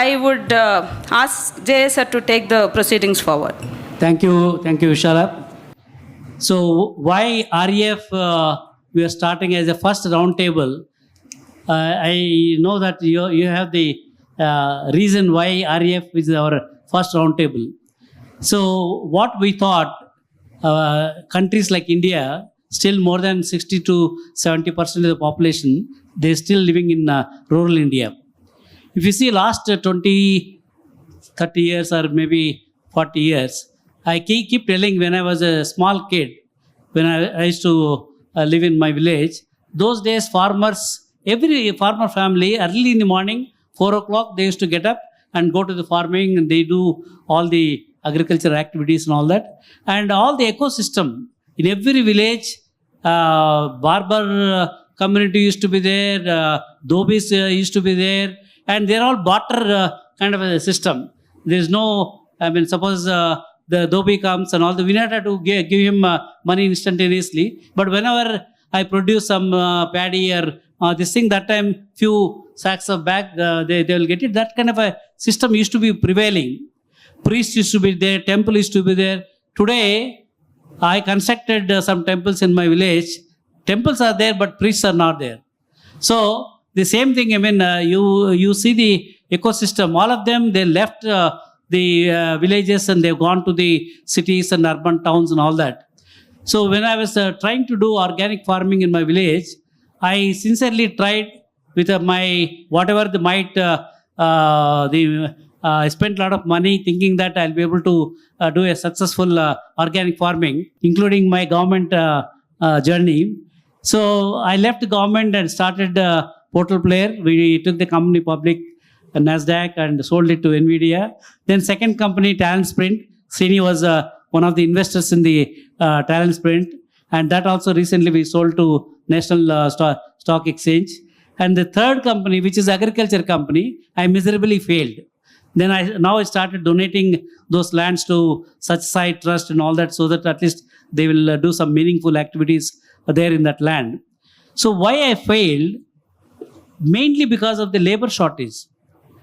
I would ask Jay sir to take the proceedings forward. Thank you, Vishala. So why REF we are starting as a first roundtable? I know that you have the reason why REF is our first roundtable. So what we thought, countries like India, still more than 60 to 70% of the population, they're still living in rural India. If you see last 20, 30 years or maybe 40 years, I keep telling when I was a small kid, when I used to live in my village, those days farmers, every farmer family, early in the morning, 4 o'clock, they used to get up and go to the farming, and they do all the agricultural activities and all that. And all the ecosystem, in every village, barber community used to be there, dhobis used to be there, and they're all barter kind of a system. There's no, suppose the dhobi comes and all, we not have to give him money instantaneously. But whenever I produce some paddy or this thing, that time few sacks of bag, they will get it. That kind of a system used to be prevailing. Priests used to be there, temple used to be there. Today, I constructed some temples in my village. Temples are there, but priests are not there. So the same thing, you see the ecosystem. All of them, they left the villages and they've gone to the cities and urban towns and all that. So when I was trying to do organic farming in my village, I sincerely tried with my whatever the might. I spent a lot of money thinking that I'll be able to do a successful organic farming, including my government journey. So I left the government and started Portal Player. We took the company public, NASDAQ, and sold it to NVIDIA. Then second company, Talent Sprint. Srini was one of the investors in the Talent Sprint. And that also recently we sold to National Stock Exchange. And the third company, which is agriculture company, I miserably failed. Then now I started donating those lands to such site trust and all that, so that at least they will do some meaningful activities there in that land. So why I failed? Mainly because of the labor shortage.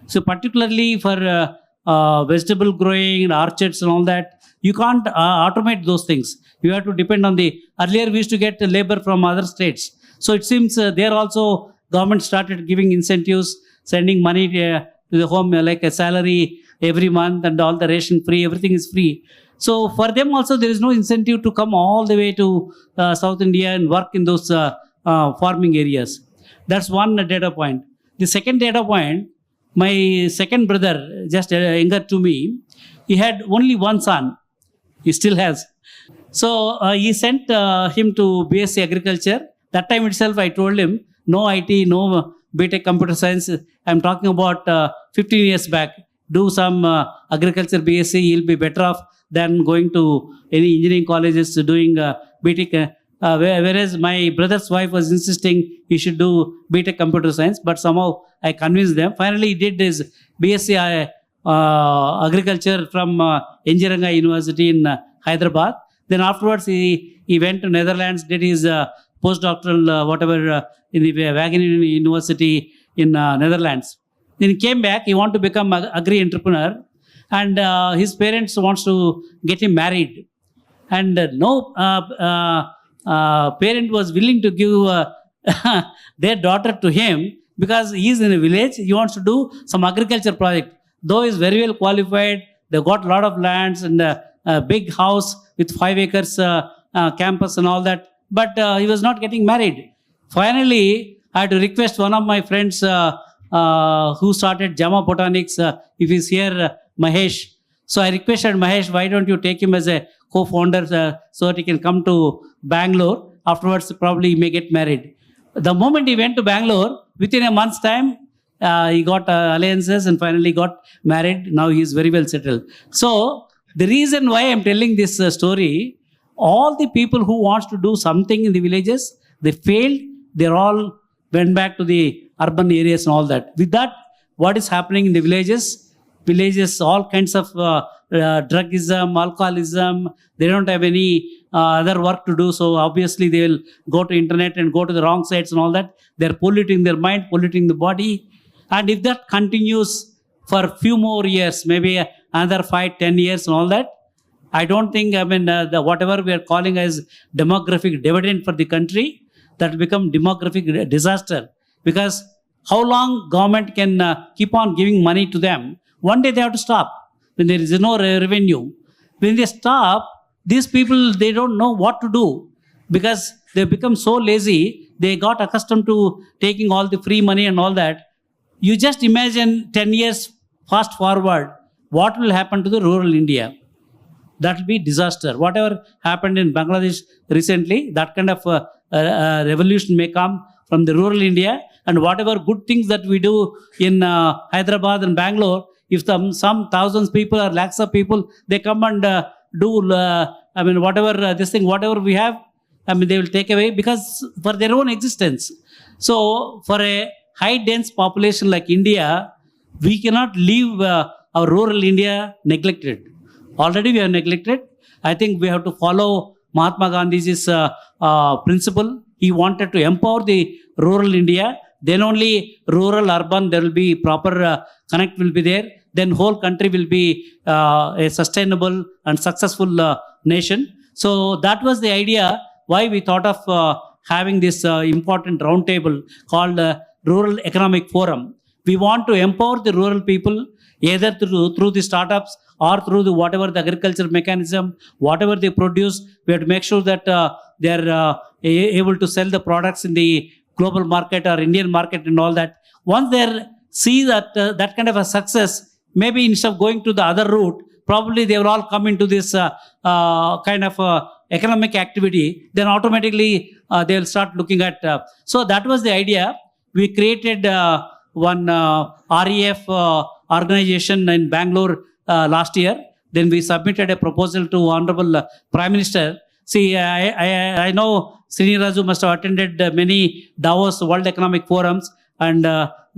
So particularly for vegetable growing and orchards and all that, you can't automate those things. You have to depend on earlier we used to get labor from other states. So it seems there also government started giving incentives, sending money to the home, like a salary every month, and all the ration free, everything is free. So for them also there is no incentive to come all the way to South India and work in those farming areas. That's one data point. The second data point, my second brother, just younger to me, he had only one son. He still has. So he sent him to BSc Agriculture. That time itself I told him, no IT, no BTech Computer Science. I'm talking about 15 years back. Do some agriculture BSc, he'll be better off than going to any engineering colleges doing BTech. Whereas my brother's wife was insisting he should do BTech Computer Science, but somehow I convinced them. Finally, he did his BSc Agriculture from Engineering University in Hyderabad. Then afterwards, he went to Netherlands, did his postdoctoral in the Wageningen University in Netherlands. Then he came back. He wanted to become an agri-entrepreneur, and his parents wants to get him married, and no parent was willing to give their daughter to him because he is in a village. He wants to do some agriculture project. Though he is very well qualified, they got a lot of lands and a big house with 5 acres campus and all that. But he was not getting married. Finally, I had to request one of my friends who started Jama Botanics, if he's here, Mahesh. So I requested Mahesh, why don't you take him as a co-founder so that he can come to Bangalore. Afterwards, probably he may get married. The moment he went to Bangalore, within a month's time, he got alliances and finally got married. Now he is very well settled. So the reason why I'm telling this story, all the people who wants to do something in the villages, they failed. They all went back to the urban areas and all that. With that, what is happening in the villages? Villages, all kinds of drugism, alcoholism. They don't have any other work to do. So obviously they will go to internet and go to the wrong sites and all that. They're polluting their mind, polluting the body. And if that continues, for a few more years, maybe another 5, 10 years and all that, I don't think, the whatever we are calling as demographic dividend for the country, that will become demographic disaster. Because how long government can keep on giving money to them? One day they have to stop when there is no revenue. When they stop, these people, they don't know what to do because they become so lazy. They got accustomed to taking all the free money and all that. You just imagine 10 years fast forward, what will happen to the rural India? That will be disaster. Whatever happened in Bangladesh recently, that kind of revolution may come from the rural India. And whatever good things that we do in Hyderabad and Bangalore, if some thousands people or lakhs of people, they come and do, whatever we have, they will take away because for their own existence. So for a high dense population like India, we cannot leave our rural India neglected. Already we are neglected. I think we have to follow Mahatma Gandhi's principle. He wanted to empower the rural India. Then only rural, urban, there will be proper connect will be there. Then whole country will be a sustainable and successful nation. So that was the idea why we thought of having this important roundtable called Rural Economic Forum. We want to empower the rural people either through the startups or through the whatever the agriculture mechanism, whatever they produce. We have to make sure that they are able to sell the products in the global market or Indian market and all that. Once they see that that kind of a success, maybe instead of going to the other route, probably they will all come into this kind of economic activity. Then automatically they will start looking at. So that was the idea. We created one REF organization in Bangalore last year. Then we submitted a proposal to Honorable Prime Minister. See, I know Srini Raju must have attended many Davos World Economic Forums, and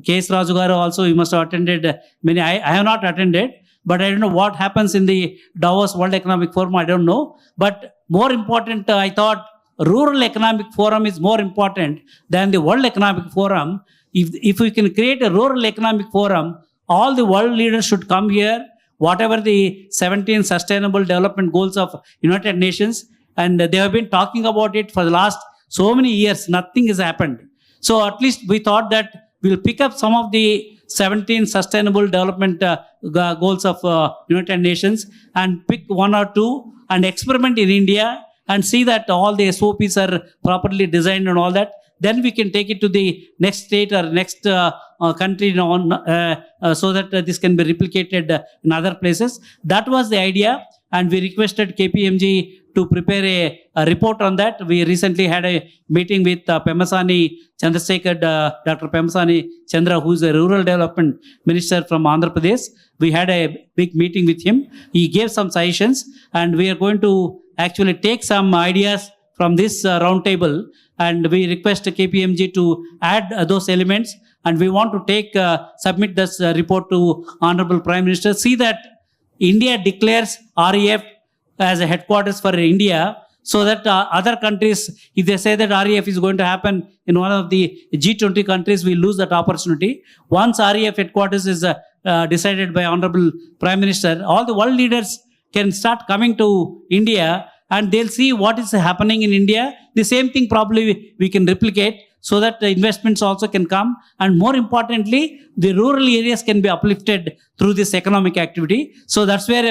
K.S. Raju Garu also, he must have attended many. I have not attended, but I don't know what happens in the Davos World Economic Forum. I don't know. But more important, I thought Rural Economic Forum is more important than the World Economic Forum. If we can create a Rural Economic Forum, all the world leaders should come here, whatever the 17 Sustainable Development Goals of United Nations, and they have been talking about it for the last so many years. Nothing has happened. So at least we thought that we'll pick up some of the 17 Sustainable Development Goals of United Nations and pick one or two and experiment in India and see that all the SOPs are properly designed and all that. Then we can take it to the next state or next country so that this can be replicated in other places. That was the idea, and we requested KPMG to prepare a report on that. We recently had a meeting with Pemasani Chandrasekhar, Dr. Pemasani Chandra, who is a rural development minister from Andhra Pradesh. We had a big meeting with him. He gave some suggestions, and we are going to actually take some ideas from this roundtable, and we request KPMG to add those elements, and we want to submit this report to Honorable Prime Minister. See that India declares REF as a headquarters for India, so that other countries, if they say that REF is going to happen in one of the G20 countries, we lose that opportunity. Once REF headquarters is decided by Honorable Prime Minister, all the world leaders can start coming to India, and they'll see what is happening in India. The same thing probably we can replicate, so that the investments also can come. And more importantly, the rural areas can be uplifted through this economic activity. So that's where,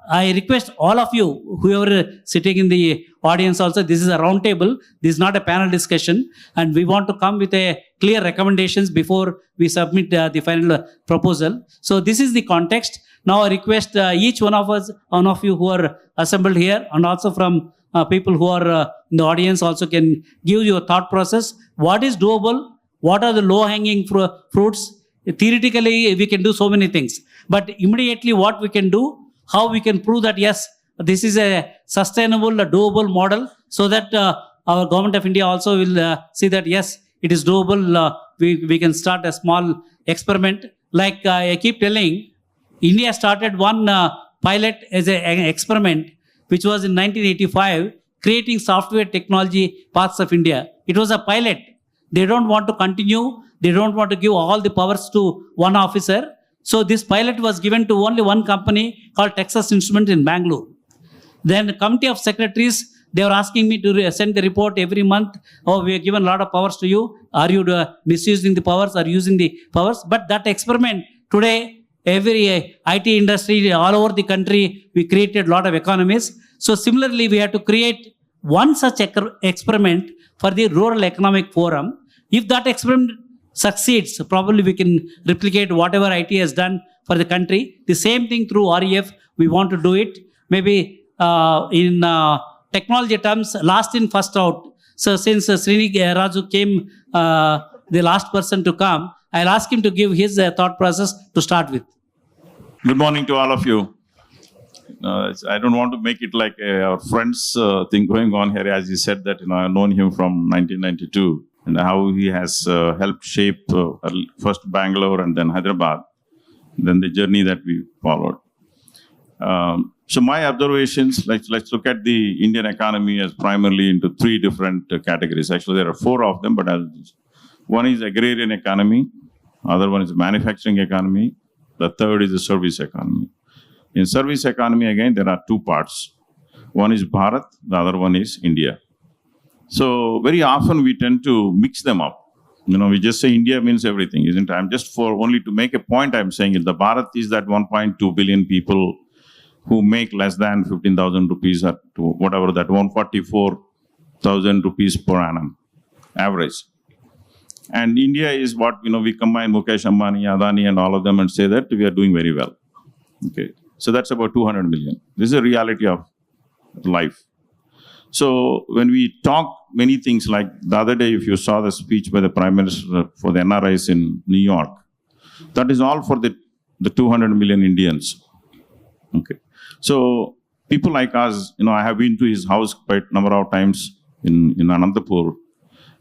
I request all of you, whoever sitting in the audience also, this is a round table. This is not a panel discussion. And we want to come with a clear recommendations before we submit the final proposal. So this is the context. Now I request each one of you who are assembled here, and also from people who are in the audience also, can give your thought process. What is doable? What are the low-hanging fruits? Theoretically, we can do so many things. But immediately what we can do, how we can prove that, yes, this is a sustainable, doable model, so that our government of India also will see that, yes, it is doable. We can start a small experiment. Like I keep telling, India started one pilot as an experiment, which was in 1985, creating software technology parts of India. It was a pilot. They don't want to continue. They don't want to give all the powers to one officer. So this pilot was given to only one company called Texas Instruments in Bangalore. Then the committee of secretaries, they were asking me to send the report every month. Oh, we have given a lot of powers to you. Are you misusing the powers or using the powers? But that experiment today, every IT industry all over the country, we created a lot of economies. So similarly, we have to create one such experiment for the Rural Economic Forum. If that experiment succeeds, probably we can replicate whatever IT has done for the country. The same thing through REF, we want to do it. Maybe in technology terms, last in, first out. So since Srini Raju came, the last person to come, I'll ask him to give his thought process to start with. Good morning to all of you. I don't want to make it like our friends thing going on here. As he said that, I've known him from 1992 and how he has helped shape first Bangalore and then Hyderabad, then the journey that we followed. So my observations, let's look at the Indian economy as primarily into three different categories. Actually, there are four of them, but one is agrarian economy, other one is manufacturing economy, the third is the service economy. In service economy, again, there are two parts. One is Bharat, the other one is India. So very often we tend to mix them up. We just say India means everything, isn't it? I'm just only to make a point, I'm saying it. The Bharat is that 1.2 billion people who make less than 15,000 rupees or to whatever that 144,000 rupees per annum average. And India is what, we combine Mukesh Ambani, Adani and all of them and say that we are doing very well. Okay. So that's about 200 million. This is a reality of life. So when we talk many things like the other day, if you saw the speech by the Prime Minister for the NRIs in New York, that is all for the 200 million Indians. Okay. So people like us, I have been to his house quite a number of times in Anantapur,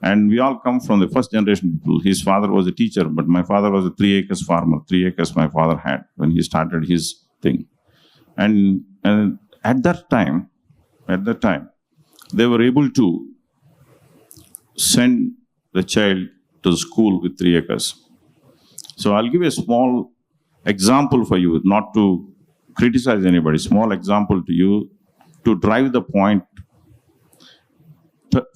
and we all come from the first generation people. His father was a teacher, but my father was a 3 acres farmer. 3 acres my father had when he started his thing. And at that time, they were able to send the child to school with 3 acres. So I'll give a small example for you, not to criticize anybody, small example to you to drive the point.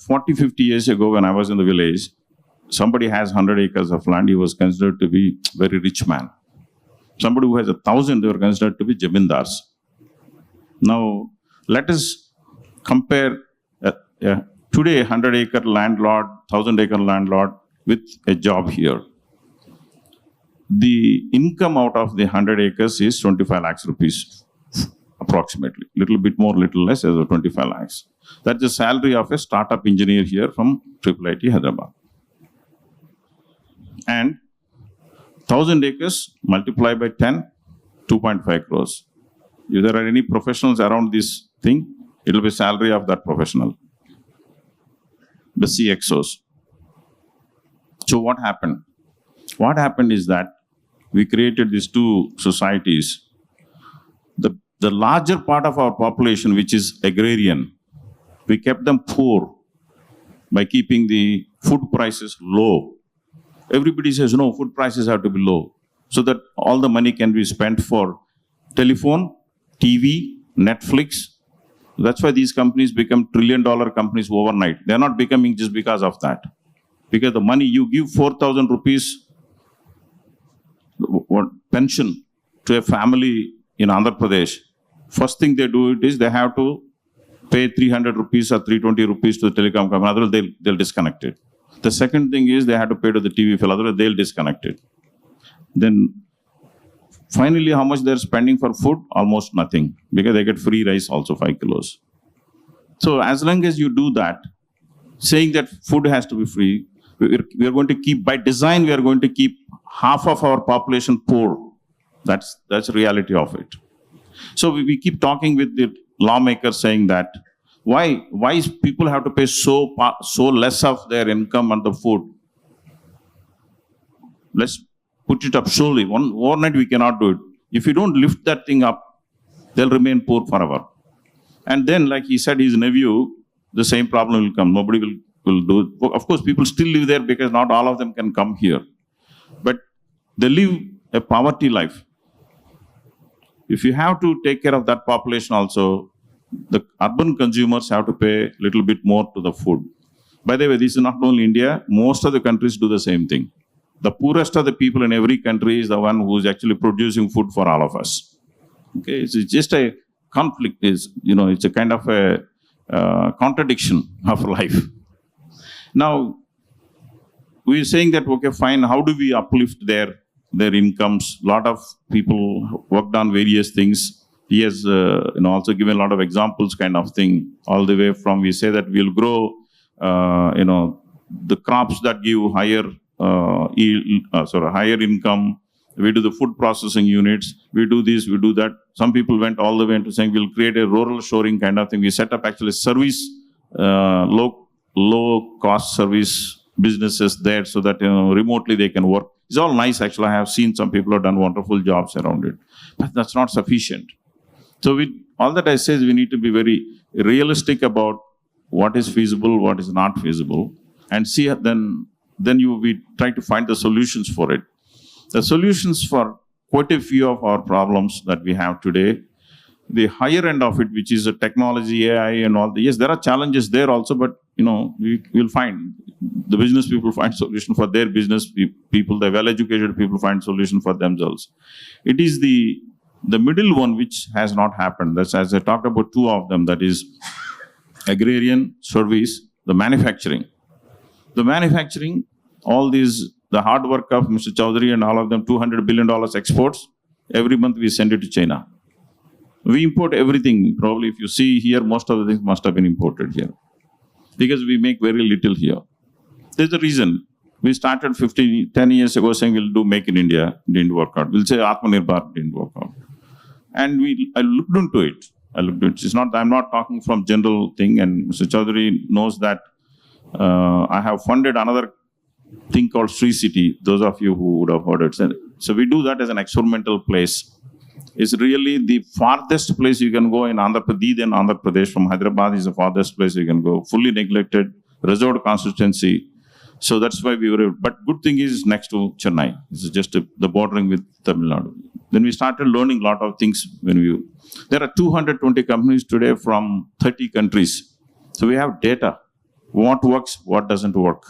40, 50 years ago when I was in the village, somebody has 100 acres of land, he was considered to be a very rich man. Somebody who has 1,000, they were considered to be jamindars. Now, let us compare today 100-acre landlord, 1,000-acre landlord with a job here. The income out of the 100 acres is 25 lakhs rupees, approximately. Little bit more, little less, as 25 lakhs. That's the salary of a startup engineer here from IIIT Hyderabad. And 1,000 acres multiplied by 10, 2.5 crores. If there are any professionals around this thing, it will be salary of that professional. The CXOs. So what happened? What happened is that we created these two societies. The larger part of our population, which is agrarian, we kept them poor by keeping the food prices low. Everybody says, no, food prices have to be low, so that all the money can be spent for telephone, TV, Netflix. That's why these companies become trillion-dollar companies overnight. They're not becoming just because of that. Because the money you give 4,000 rupees pension to a family in Andhra Pradesh, first thing they do is they have to pay 300 rupees or 320 rupees to the telecom company, otherwise they'll disconnect it. The second thing is they have to pay to the TV fellow, otherwise they'll disconnect it. Then finally, how much they're spending for food? Almost nothing, because they get free rice also, 5 kilos. So as long as you do that, saying that food has to be free, we are going to keep, by design, we are going to keep half of our population poor. That's the reality of it. So we keep talking with the lawmakers saying that, why people have to pay so less of their income on the food? Let's put it up slowly. Overnight we cannot do it. If you don't lift that thing up, they'll remain poor forever. And then, like he said, his nephew, the same problem will come. Nobody will do it. Of course, people still live there because not all of them can come here. But they live a poverty life. If you have to take care of that population also, the urban consumers have to pay a little bit more to the food. By the way, this is not only India, most of the countries do the same thing. The poorest of the people in every country is the one who is actually producing food for all of us. Okay, it's just a conflict, it's a kind of a contradiction of life. Now, we're saying that, okay, fine, how do we uplift their incomes? A lot of people worked on various things. He has also given a lot of examples kind of thing, all the way from we say that we'll grow, the crops that give higher higher income. We do the food processing units. We do this, we do that. Some people went all the way into saying we'll create a rural shoring kind of thing. We set up actually service, low cost service businesses there so that remotely they can work. It's all nice actually. I have seen some people have done wonderful jobs around it, but that's not sufficient. So all that I say is we need to be very realistic about what is feasible, what is not feasible, and see then we try to find the solutions for it. The solutions for quite a few of our problems that we have today, the higher end of it, which is a technology, AI and all, yes, there are challenges there also, but we will find, the business people find solution for their business people, the well-educated people find solution for themselves. It is the middle one which has not happened. That's, as I talked about two of them, that is agrarian, service, the manufacturing. The manufacturing, all these, the hard work of Mr. Chaudhary and all of them, $200 billion exports, every month we send it to China. We import everything. Probably if you see here, most of the things must have been imported here. Because we make very little here. There's a reason. We started 10 years ago saying we'll do Make in India, didn't work out. We'll say Atmanirbhar, didn't work out. And I looked into it. It's not, I'm not talking from general thing, and Mr. Chaudhary knows that I have funded another thing called Sri City, those of you who would have heard it. So we do that as an experimental place. It's really the farthest place you can go in Andhra Pradesh. From Hyderabad is the farthest place you can go, fully neglected, reserved constituency. So that's why we were, but good thing is next to Chennai. It's just the bordering with Tamil Nadu. Then we started learning a lot of things there are 220 companies today from 30 countries. So we have data. What works, what doesn't work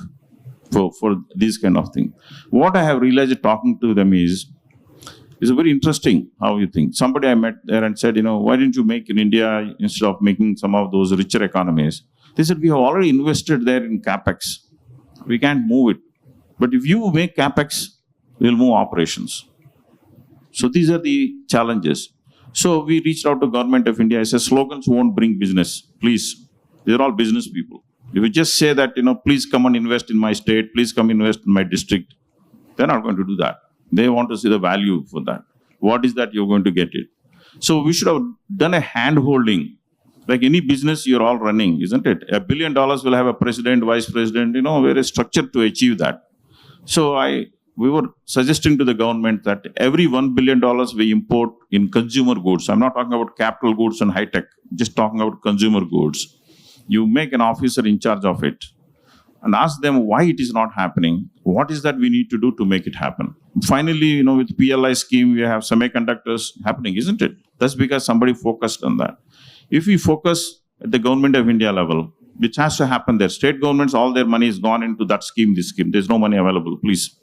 for these kind of things. What I have realized talking to them is very interesting how you think. Somebody I met there and said, why didn't you make in India instead of making some of those richer economies? They said, we have already invested there in CapEx. We can't move it. But if you make CapEx, we'll move operations. So these are the challenges. So we reached out to Government of India. I said, slogans won't bring business. Please. They're all business people. If you just say that, please come and invest in my state, please come invest in my district, they're not going to do that. They want to see the value for that. What is that you're going to get it? So we should have done a hand-holding. Like any business you're all running, isn't it? $1 billion will have a president, vice president, very structured to achieve that. So we were suggesting to the government that every $1 billion we import in consumer goods, I'm not talking about capital goods and high-tech, just talking about consumer goods. You make an officer in charge of it and ask them why it is not happening. What is that we need to do to make it happen? Finally, with PLI scheme, we have semiconductors happening, isn't it? That's because somebody focused on that. If we focus at the Government of India level, which has to happen there, state governments, all their money is gone into that scheme, this scheme. There's no money available, please.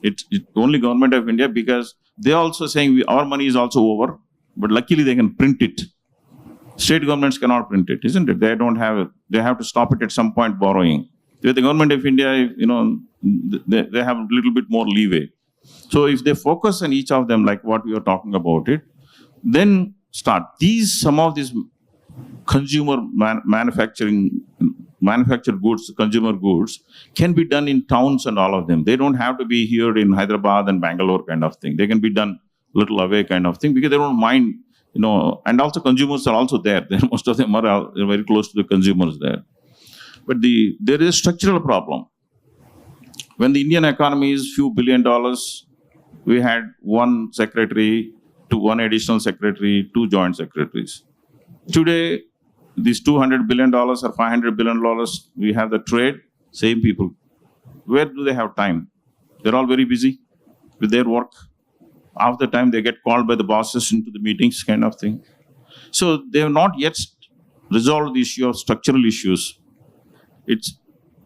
It's only Government of India, because they're also saying our money is also over, but luckily they can print it. State governments cannot print it, isn't it? They don't have it. They have to stop it at some point borrowing. With the Government of India, they have a little bit more leeway. So if they focus on each of them, like what we are talking about it, then start. Some of these consumer manufactured goods, consumer goods, can be done in towns and all of them. They don't have to be here in Hyderabad and Bangalore kind of thing. They can be done a little away kind of thing, because they don't mind, and also consumers are also there. Most of them are very close to the consumers there. But there is a structural problem. When the Indian economy is few $1 billion, we had one secretary, one additional secretary, 2 joint secretaries. Today, these $200 billion or $500 billion, we have the trade, same people. Where do they have time? They're all very busy with their work. Half the time they get called by the bosses into the meetings, kind of thing. So they have not yet resolved the issue of structural issues. It's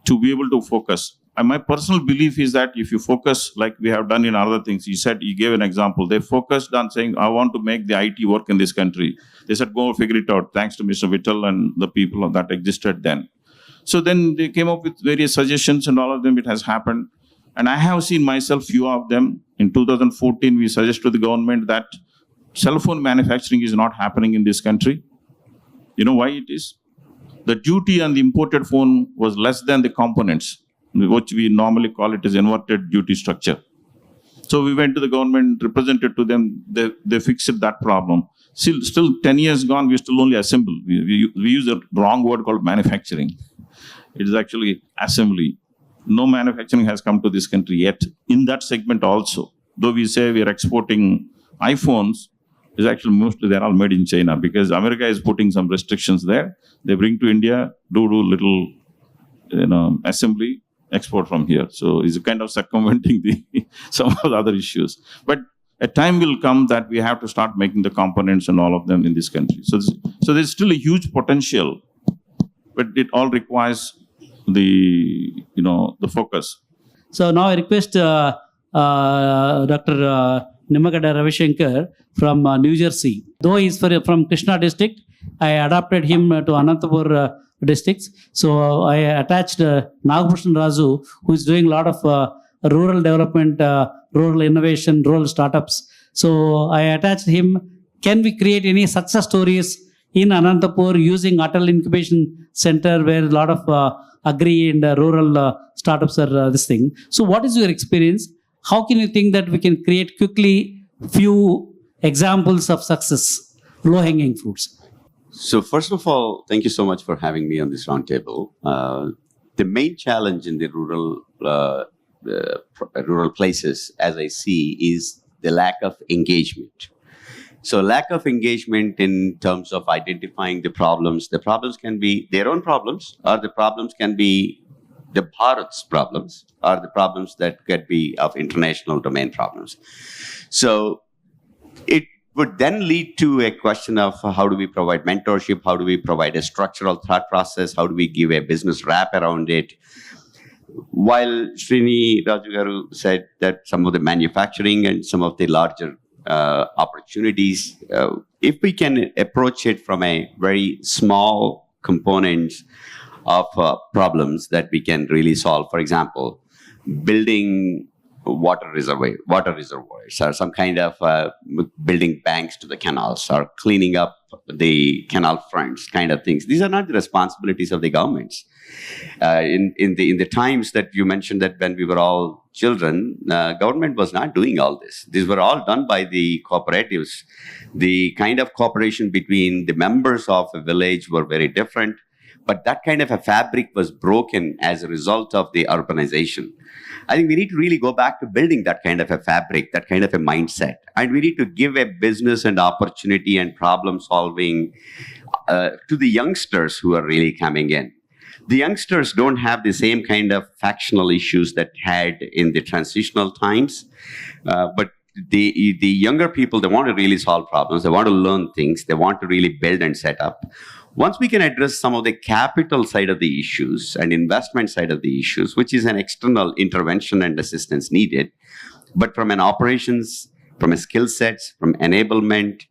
to be able to focus. And my personal belief is that if you focus like we have done in other things, he gave an example. They focused on saying, I want to make the IT work in this country. They said, go figure it out, thanks to Mr. Vittal and the people that existed then. So then they came up with various suggestions, and all of them, it has happened. And I have seen myself few of them. In 2014, we suggested to the government that cell phone manufacturing is not happening in this country. You know why it is? The duty on the imported phone was less than the components, which we normally call it as inverted duty structure. So we went to the government, represented to them, they fixed that problem. Still 10 years gone, we still only assemble. We use a wrong word called manufacturing. It is actually assembly. No manufacturing has come to this country yet in that segment also. Though we say we are exporting iPhones, it's actually mostly they're all made in China because America is putting some restrictions there. They bring to India, do little assembly, export from here. So it's kind of circumventing some of the other issues. But a time will come that we have to start making the components and all of them in this country. So there's still a huge potential, but it all requires the focus. So now I request Dr. Nimagada Ravishankar from New Jersey. Though he's from Krishna district, I adopted him to Anantapur districts. So I attached Nagabhushan Razu, who is doing a lot of rural development, rural innovation, rural startups. So I attached him. Can we create any success stories in Anantapur using Atal Incubation Center, where a lot of agri and rural startups are this thing? So what is your experience? How can you think that we can create quickly few examples of success, low-hanging fruits? So first of all, thank you so much for having me on this roundtable. The main challenge in the rural places, as I see, is the lack of engagement. So lack of engagement in terms of identifying the problems can be their own problems, or the problems can be the Bharat's problems, or the problems that could be of international domain problems. So it would then lead to a question of how do we provide mentorship, how do we provide a structural thought process, how do we give a business wrap around it. While Srini Rajugaru said that some of the manufacturing and some of the larger opportunities, if we can approach it from a very small components of problems that we can really solve. For example, building water reservoirs, or some kind of building banks to the canals, or cleaning up the canal fronts, kind of things. These are not the responsibilities of the governments. In the times that you mentioned, that when we were all children, government was not doing all this. These were all done by the cooperatives. The kind of cooperation between the members of a village were very different, but that kind of a fabric was broken as a result of the urbanization. I think we need to really go back to building that kind of a fabric, that kind of a mindset. And we need to give a business and opportunity and problem solving to the youngsters who are really coming in. The youngsters don't have the same kind of factional issues that had in the transitional times. But the younger people, they want to really solve problems. They want to learn things. They want to really build and set up. Once we can address some of the capital side of the issues and investment side of the issues, which is an external intervention and assistance needed, but from an operations, from a skill sets, from enablement,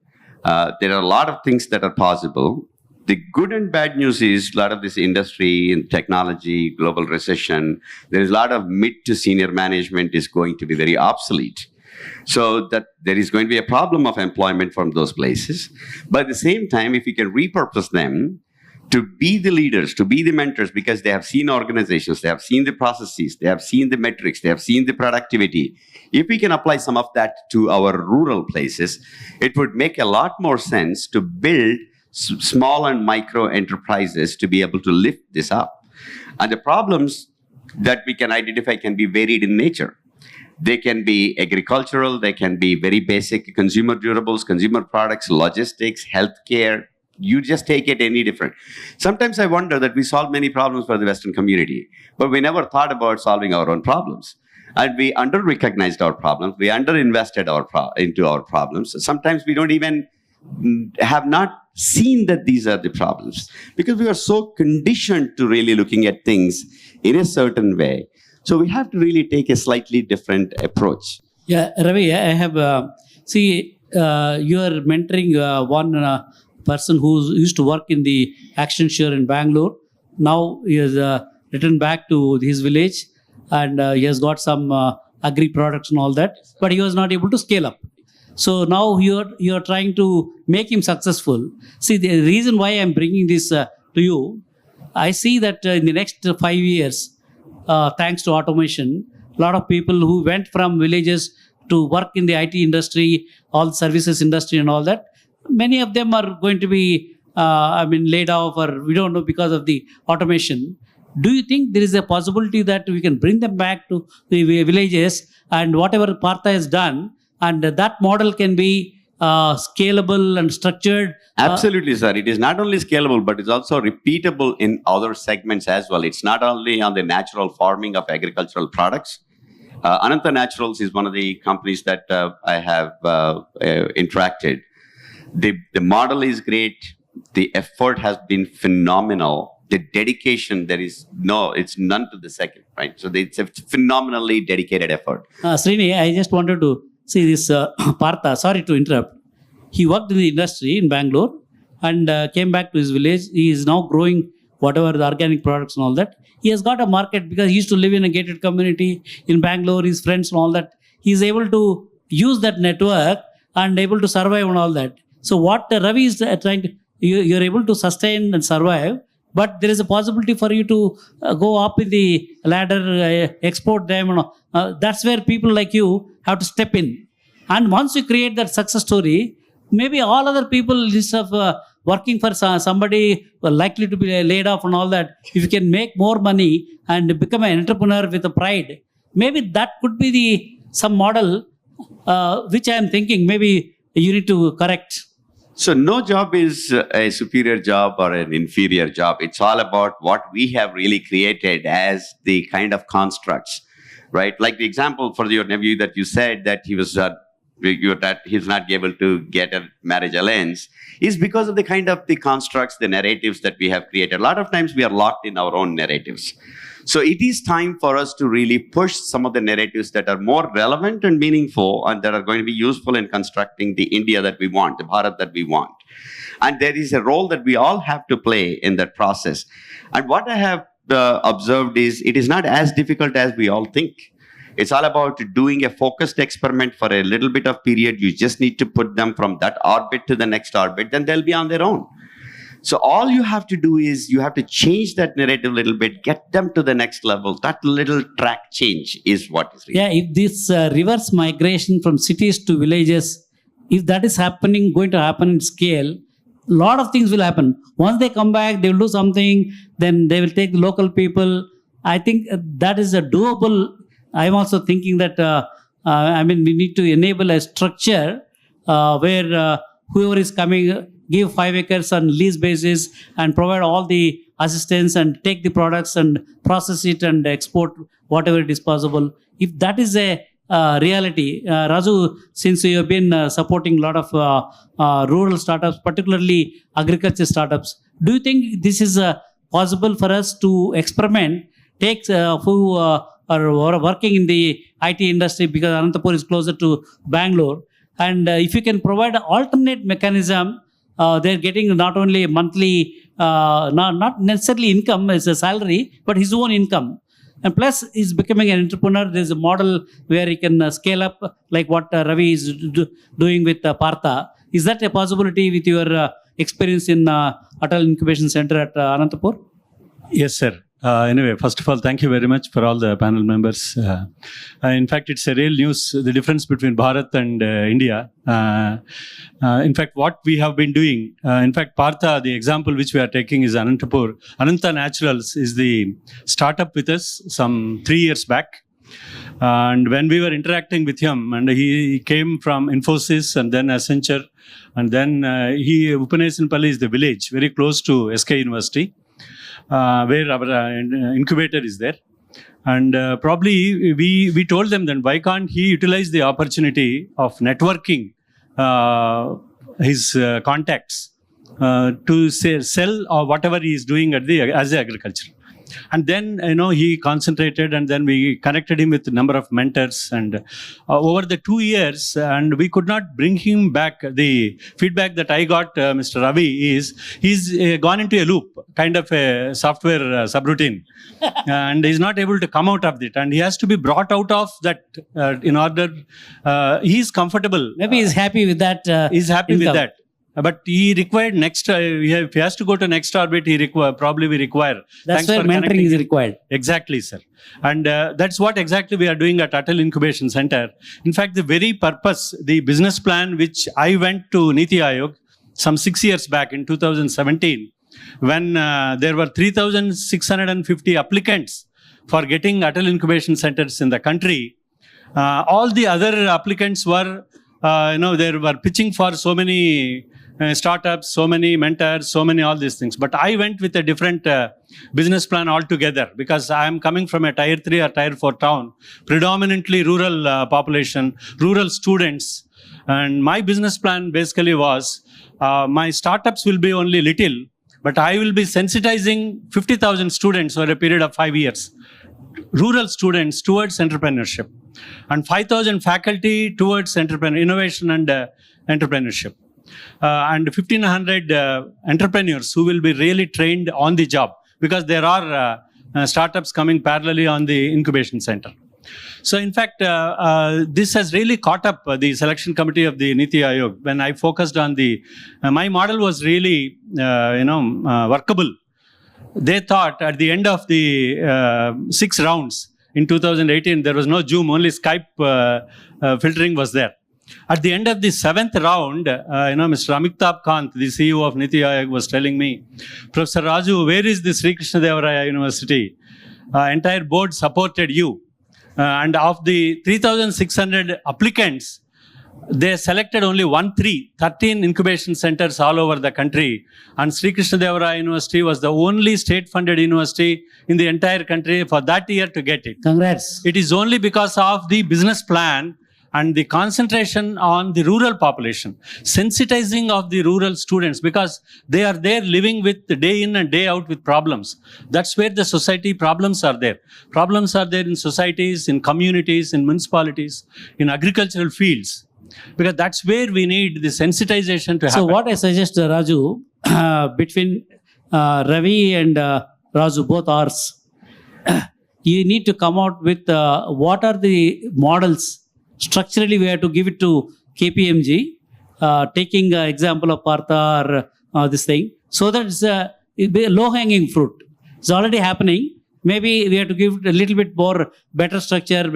there are a lot of things that are possible. The good and bad news is a lot of this industry and technology, global recession, there is a lot of mid to senior management is going to be very obsolete. So that there is going to be a problem of employment from those places. But at the same time, if we can repurpose them to be the leaders, to be the mentors, because they have seen organizations, they have seen the processes, they have seen the metrics, they have seen the productivity. If we can apply some of that to our rural places, it would make a lot more sense to build small and micro enterprises to be able to lift this up. And the problems that we can identify can be varied in nature. They can be agricultural, they can be very basic consumer durables, consumer products, logistics, healthcare. You just take it any different. Sometimes I wonder that we solve many problems for the Western community, but we never thought about solving our own problems. And we under-recognized our problems. We under-invested into our problems. Sometimes we don't even have not seen that these are the problems because we are so conditioned to really looking at things in a certain way. So we have to really take a slightly different approach. Yeah, Ravi, I have, you are mentoring one person who used to work in the Accenture in Bangalore. Now he has returned back to his village and he has got some agri products and all that, but he was not able to scale up. So now you're trying to make him successful. See, the reason why I'm bringing this to you, I see that in the next 5 years, thanks to automation, a lot of people who went from villages to work in the IT industry, all the services industry and all that, many of them are going to be, laid off or we don't know because of the automation. Do you think there is a possibility that we can bring them back to the villages and whatever Partha has done, and that model can be scalable and structured? Absolutely, sir. It is not only scalable, but it's also repeatable in other segments as well. It's not only on the natural farming of agricultural products. Ananta Naturals is one of the companies that I have interacted. The model is great. The effort has been phenomenal. The dedication, it's none to the second, right? So it's a phenomenally dedicated effort. Srini, I just wanted to see this Partha, sorry to interrupt. He worked in the industry in Bangalore and came back to his village. He is now growing whatever the organic products and all that. He has got a market because he used to live in a gated community in Bangalore, his friends and all that. He is able to use that network and able to survive and all that. So what Ravi is trying to, you're able to sustain and survive, but there is a possibility for you to go up in the ladder, export them. That's where people like you have to step in. And once you create that success story, maybe all other people, instead of working for somebody likely to be laid off and all that, if you can make more money and become an entrepreneur with a pride, maybe that could be some model which I am thinking maybe you need to correct. So no job is a superior job or an inferior job. It's all about what we have really created as the kind of constructs, right? Like the example for your nephew that you said that he was that he's not able to get a marriage alliance is because of the kind of the constructs, the narratives that we have created. A lot of times we are locked in our own narratives. So it is time for us to really push some of the narratives that are more relevant and meaningful and that are going to be useful in constructing the India that we want, the Bharat that we want. And there is a role that we all have to play in that process. And what I have observed is it is not as difficult as we all think. It's all about doing a focused experiment for a little bit of period. You just need to put them from that orbit to the next orbit, then they'll be on their own. So all you have to do is you have to change that narrative a little bit, get them to the next level. That little track change is what is real. Yeah, if this reverse migration from cities to villages, if that is happening, going to happen in scale, a lot of things will happen. Once they come back, they will do something, then they will take the local people. I think that is a doable. I'm also thinking that, we need to enable a structure where whoever is coming, give 5 acres on lease basis and provide all the assistance and take the products and process it and export whatever it is possible. If that is a reality, Raju, since you have been supporting a lot of rural startups, particularly agriculture startups, do you think this is possible for us to experiment, take who are working in the IT industry, because Anantapur is closer to Bangalore, and if you can provide an alternate mechanism, they're getting not only a monthly, not necessarily income as a salary, but his own income. And plus, he's becoming an entrepreneur. There's a model where he can scale up, like what Ravi is doing with Partha. Is that a possibility with your experience in Atal Incubation Center at Anantapur? Yes, sir. Anyway, first of all, thank you very much for all the panel members. In fact, it's a real news, the difference between Bharat and India. In fact, what we have been doing, in fact, Partha, the example which we are taking is Anantapur. Ananta Naturals is the startup with us some 3 years back. And when we were interacting with him, and he came from Infosys and then Accenture, and then Upanesanpalli is the village, very close to SK University. Where our incubator is there. And probably we told them then, why can't he utilize the opportunity of networking his contacts to sell or whatever he is doing as the agriculture. And then, he concentrated, and then we connected him with a number of mentors. And over the 2 years, and we could not bring him back. The feedback that I got, Mr. Ravi, is he's gone into a loop, kind of a software subroutine, and he's not able to come out of it. And he has to be brought out of that in order. He's comfortable. Maybe he's happy with that. He's happy income. with that. But he required next, if he has to go to next orbit, probably we require. That's where mentoring is required. Exactly, sir. And that's what exactly we are doing at Atal Incubation Center. In fact, the very purpose, the business plan which I went to Niti Aayog some 6 years back in 2017, when there were 3,650 applicants for getting Atal Incubation Centers in the country. All the other applicants were, they were pitching for so many startups, so many mentors, so many all these things. But I went with a different business plan altogether, because I am coming from a tier 3 or tier 4 town, predominantly rural population, rural students. And my business plan basically was, my startups will be only little, but I will be sensitizing 50,000 students over a period of 5 years, rural students towards entrepreneurship, and 5,000 faculty towards innovation and entrepreneurship. And 1,500 entrepreneurs who will be really trained on the job, because there are startups coming parallelly on the incubation center. So in fact, this has really caught up the selection committee of the Niti Aayog. When I focused on my model was really, workable. They thought at the end of the 6 rounds in 2018, there was no Zoom, only Skype filtering was there. At the end of the 7th round, Mr. Amitabh Kant, the CEO of Niti Aayog, was telling me, Professor Raju, where is this Sri Krishnadevaraya University? Entire board supported you. And of the 3,600 applicants, they selected only 13 incubation centers all over the country. And Sri Krishnadevaraya University was the only state-funded university in the entire country for that year to get it. Congrats. It is only because of the business plan and the concentration on the rural population, sensitizing of the rural students, because they are there living with day in and day out with problems. That's where the society problems are there. Problems are there in societies, in communities, in municipalities, in agricultural fields, because that's where we need the sensitization to happen. So what I suggest, Raju, between Ravi and Raju, both ours, you need to come out with what are the models. Structurally, we have to give it to KPMG, taking example of Partha or this thing, so that it's a low-hanging fruit. It's already happening. Maybe we have to give it a little bit more better structure,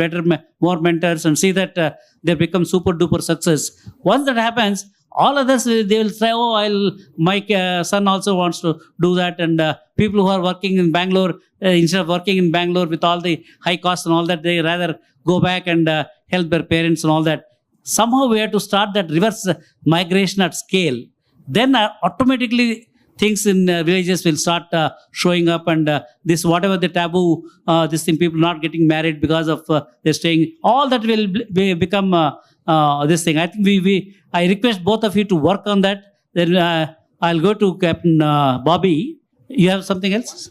more mentors, and see that they become super-duper success. Once that happens, all others, they will say, oh, my son also wants to do that. And people who are working in Bangalore, instead of working in Bangalore with all the high costs and all that, they rather go back and help their parents and all that. Somehow we have to start that reverse migration at scale. Then automatically things in villages will start showing up, and this whatever the taboo, this thing, people not getting married because of they're staying, all that will become this thing. I think I request both of you to work on that. Then I'll go to Captain Bobby. You have something else?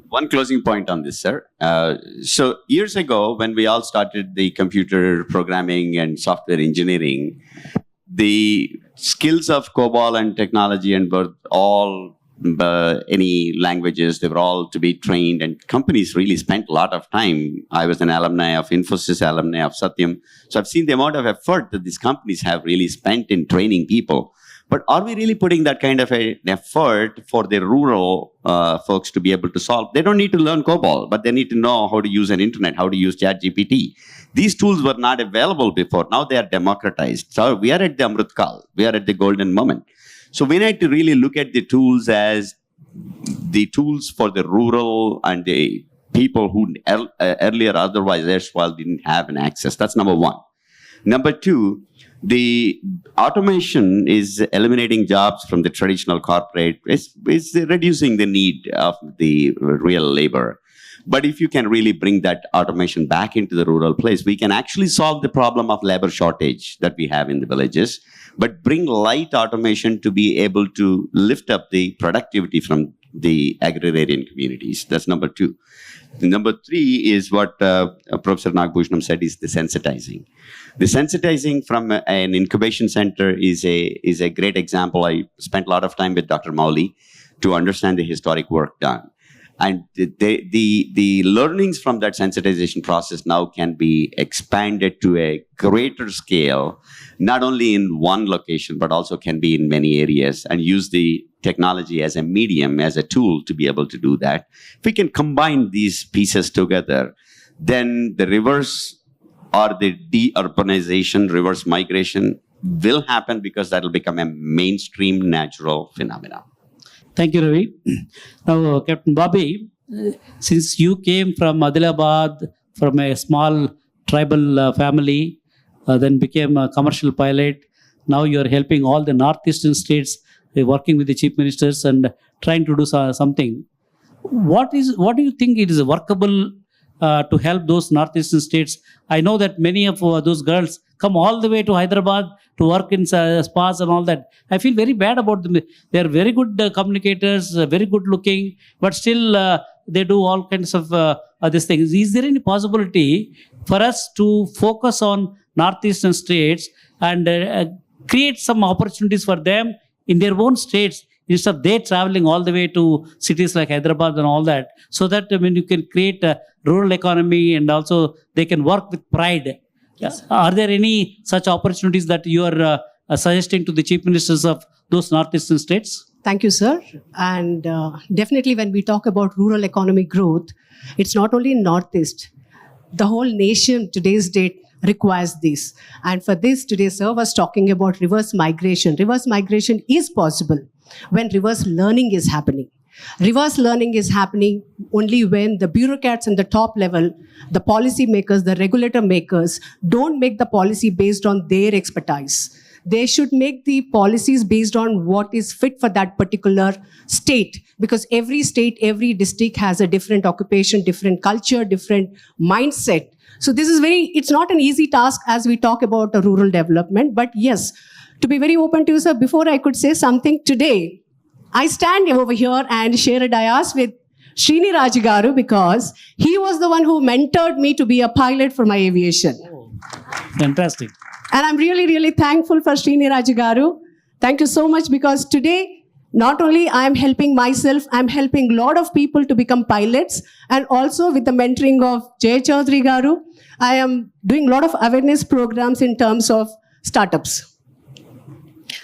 One closing point on this, sir. So years ago, when we all started the computer programming and software engineering, the skills of COBOL and technology and all any languages, they were all to be trained, and companies really spent a lot of time. I was an alumni of Infosys, alumni of Satyam. So I've seen the amount of effort that these companies have really spent in training people. But are we really putting that kind of an effort for the rural folks to be able to solve? They don't need to learn COBOL, but they need to know how to use an internet, how to use ChatGPT. These tools were not available before. Now they are democratized. So we are at the Amrit Kal. We are at the golden moment. So we need to really look at the tools as the tools for the rural and the people who earlier otherwise erstwhile didn't have an access. That's number one. Number two, The automation is eliminating jobs from the traditional corporate, is reducing the need of the real labor. But if you can really bring that automation back into the rural place, we can actually solve the problem of labor shortage that we have in the villages, but bring light automation to be able to lift up the productivity from the agrarian communities. That's number two. Number three is what Professor Nagbhushanam said, is the sensitizing. The sensitizing from an incubation center is a great example. I spent a lot of time with Dr. Mauly to understand the historic work done. And the learnings from that sensitization process now can be expanded to a greater scale, not only in one location, but also can be in many areas, and use the technology as a medium, as a tool to be able to do that. If we can combine these pieces together, then the reverse or the de-urbanization, reverse migration will happen, because that will become a mainstream natural phenomenon. Thank you, Ravi. Now, Captain Bobby, since you came from Adilabad, from a small tribal family, then became a commercial pilot, now you are helping all the northeastern states, working with the chief ministers and trying to do something. What do you think it is workable to help those northeastern states? I know that many of those girls come all the way to Hyderabad to work in spas and all that. I feel very bad about them. They are very good communicators, very good looking, but still they do all kinds of these things. Is there any possibility for us to focus on northeastern states and create some opportunities for them in their own states, instead of they traveling all the way to cities like Hyderabad and all that, so that you can create a rural economy and also they can work with pride? Yes. Are there any such opportunities that you are suggesting to the chief ministers of those northeastern states? Thank you, sir. And definitely when we talk about rural economic growth, it's not only in Northeast. The whole nation today's date requires this. And for this, today, sir was talking about reverse migration. Reverse migration is possible when reverse learning is happening. Reverse learning is happening only when the bureaucrats in the top level, the policy makers, the regulator makers, don't make the policy based on their expertise. They should make the policies based on what is fit for that particular state, because every state, every district has a different occupation, different culture, different mindset. So this is it's not an easy task as we talk about rural development. But yes, to be very open to you, sir, before I could say something today, I stand over here and share a dais with Srini Raju Garu, because he was the one who mentored me to be a pilot for my aviation. Oh, fantastic. And I'm really, really thankful for Srini Raju Garu. Thank you so much, because today, not only I'm helping myself, I'm helping a lot of people to become pilots, and also with the mentoring of Jay Chaudhary Garu, I am doing a lot of awareness programs in terms of startups.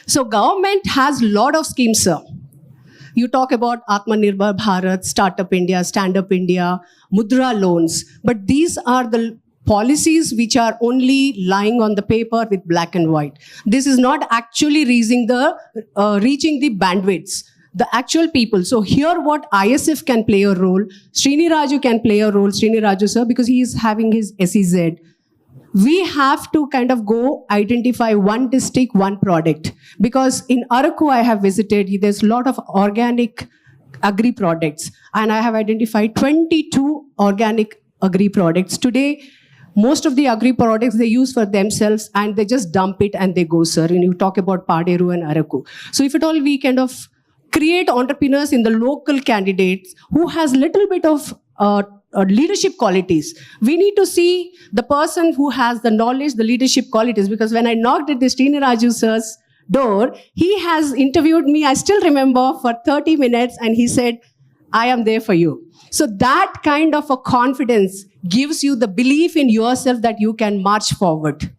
So government has a lot of schemes, sir. You talk about Atmanirbhar Bharat, Startup India, Stand Up India, Mudra loans, but these are the policies which are only lying on the paper with black and white. This is not actually reaching the bandwidths, the actual people. So here what ISF can play a role, Srini Raju can play a role, Srini Raju sir, because he is having his SEZ. We have to kind of go identify one district, one product. Because in Araku, I have visited, there's a lot of organic agri products. And I have identified 22 organic agri products. Today, most of the agri products they use for themselves and they just dump it and they go, sir. And you talk about Paderu and Araku. So if at all we kind of create entrepreneurs in the local candidates who has little bit of leadership qualities. We need to see the person who has the knowledge, the leadership qualities. Because when I knocked at the Srini Raju sir's door, he has interviewed me, I still remember, for 30 minutes and he said, I am there for you. So that kind of a confidence gives you the belief in yourself that you can march forward.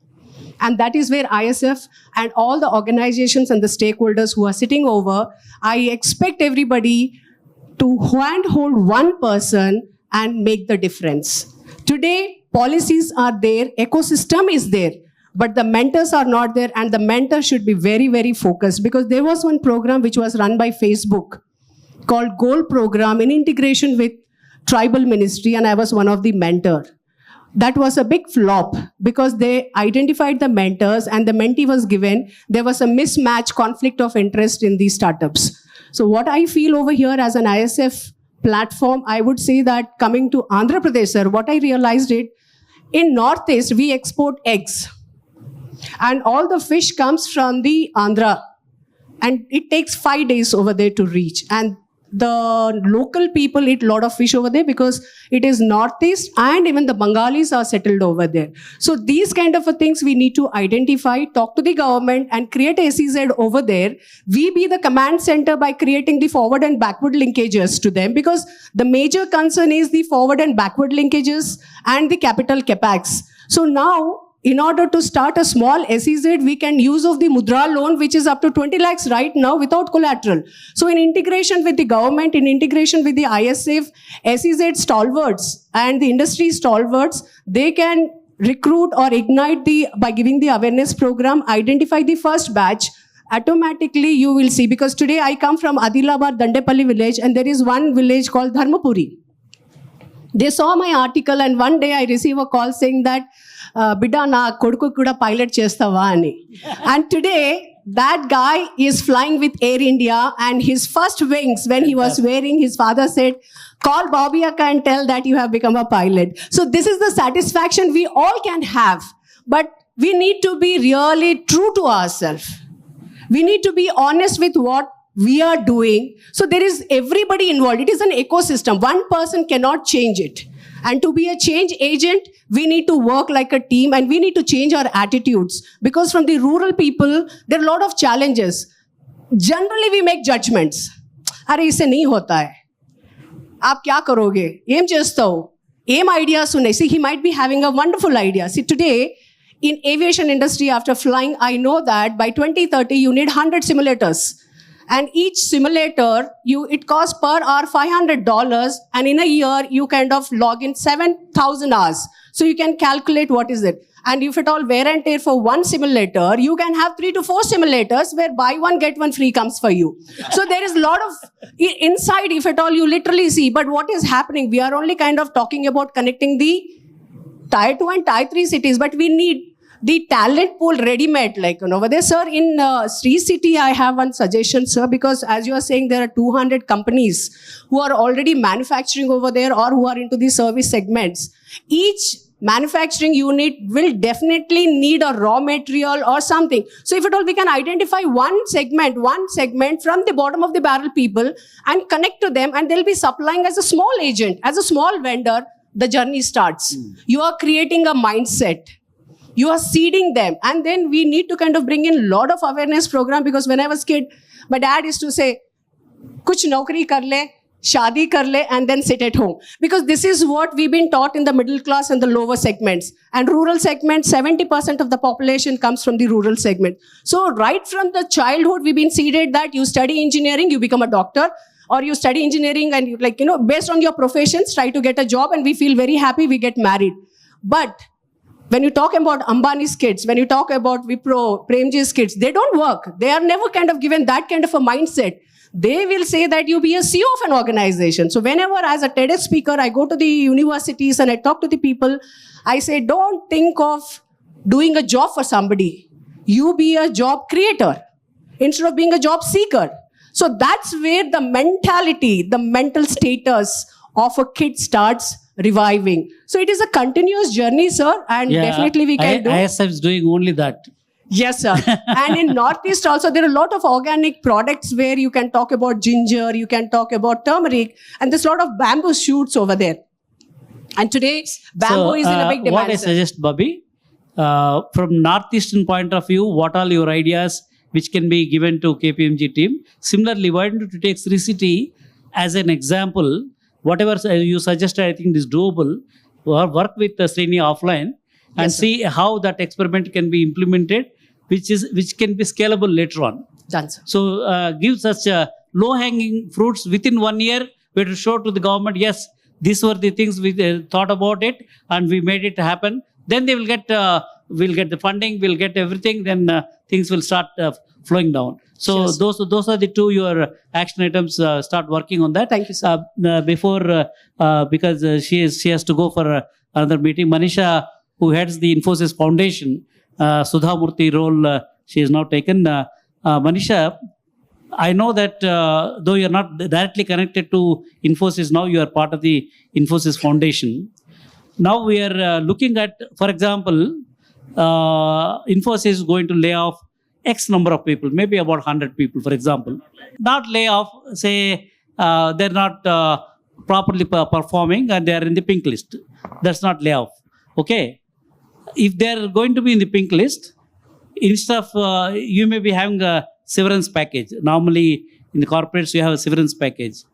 And that is where ISF and all the organizations and the stakeholders who are sitting over, I expect everybody to handhold one person and make the difference. Today, policies are there, ecosystem is there, but the mentors are not there, and the mentor should be very, very focused, because there was one program which was run by Facebook called Goal Program in integration with Tribal Ministry, and I was one of the mentors. that was a big flop because they identified the mentors and the mentee was given. There was a mismatch, conflict of interest in these startups. So what I feel over here as an ISF platform, I would say that coming to Andhra Pradesh, sir, what I realized in Northeast, we export eggs. And all the fish comes from the Andhra. And it takes 5 days over there to reach. And the local people eat a lot of fish over there because it is Northeast and even the Bengalis are settled over there. So these kind of things we need to identify, talk to the government and create a SEZ over there. We be the command center by creating the forward and backward linkages to them because the major concern is the forward and backward linkages and the capital capex. So now, in order to start a small SEZ, we can use of the Mudra loan, which is up to 20 lakhs right now without collateral. So in integration with the government, in integration with the ISF, SEZ stalwarts and the industry stalwarts, they can recruit or ignite by giving the awareness program, identify the first batch. Automatically you will see, because today I come from Adilabad, Dandepalli village, and there is one village called Dharmapuri. They saw my article and one day I received a call saying that, Bida na koduku kuda pilot chestava ani. And today, that guy is flying with Air India and his first wings, when he was wearing, his father said, call Bobby Akka and tell that you have become a pilot. So this is the satisfaction we all can have. But we need to be really true to ourselves. We need to be honest with what we are doing. So there is everybody involved. It is an ecosystem. One person cannot change it. And to be a change agent, we need to work like a team and we need to change our attitudes. Because from the rural people, there are a lot of challenges. Generally, we make judgments. अरे इससे नहीं होता है. आप क्या करोगे? Aim चेस्ता हो. Aim idea सुने. See, he might be having a wonderful idea. See, today, in aviation industry, after flying, I know that by 2030, you need 100 simulators. And each simulator, it costs per hour $500, and in a year, you kind of log in 7,000 hours. So you can calculate what is it. And if at all wear and tear for one simulator, you can have 3 to 4 simulators where buy one, get one free comes for you. So there is a lot of inside, if at all you literally see. But what is happening? We are only kind of talking about connecting the Tier 2 and Tier 3 cities, but we need the talent pool ready-made, like, over there. Sir, in Sri City, I have one suggestion, sir, because as you are saying, there are 200 companies who are already manufacturing over there or who are into the service segments. Each manufacturing unit will definitely need a raw material or something. So if at all we can identify one segment from the bottom of the barrel people and connect to them, and they'll be supplying as a small agent, as a small vendor, the journey starts. You are creating a mindset. You are seeding them. And then we need to kind of bring in a lot of awareness program, because when I was a kid, my dad used to say, kuch naukri kar le, shadi kar le, and then sit at home. Because this is what we've been taught in the middle class and the lower segments. And rural segments, 70% of the population comes from the rural segment. So right from the childhood, we've been seeded that you study engineering, you become a doctor, or you study engineering and you, based on your professions, try to get a job, and we feel very happy, we get married. But when you talk about Ambani's kids, when you talk about Wipro, Premji's kids, they don't work. They are never kind of given that kind of a mindset. They will say that you be a CEO of an organization. So whenever as a TEDx speaker, I go to the universities and I talk to the people, I say, don't think of doing a job for somebody. You be a job creator instead of being a job seeker. So that's where the mentality, the mental status of a kid starts reviving. So it is a continuous journey, sir, and definitely we can do. ISF is doing only that. Yes, sir. And in Northeast also, there are a lot of organic products where you can talk about ginger, you can talk about turmeric, and there's a lot of bamboo shoots over there. And today, bamboo is in a big demand. What I suggest, Bobby, from Northeastern point of view, what are your ideas which can be given to KPMG team? Similarly, why don't you take Sri City as an example? Whatever you suggested, I think is doable. Work with Srini offline and see how that experiment can be implemented, which can be scalable later on. Done, sir. So give such low-hanging fruits within 1 year. We have to show to the government, yes, these were the things we thought about it and we made it happen. Then they will get, we'll get the funding, we'll get everything. Then things will start flowing down. So those are the two your action items. Start working on that. Thank you, sir. Before because she has to go for another meeting. Manisha, who heads the Infosys Foundation, Sudha Murthy role she has now taken. Manisha, I know that though you're not directly connected to Infosys now, you are part of the Infosys Foundation. Now we are looking at, for example, Infosys is going to lay off X number of people, maybe about 100 people, for example. Not lay off, say they're not properly performing and they are in the pink list. That's not layoff. Okay. If they're going to be in the pink list, instead of you may be having a severance package. Normally in the corporates, you have a severance package.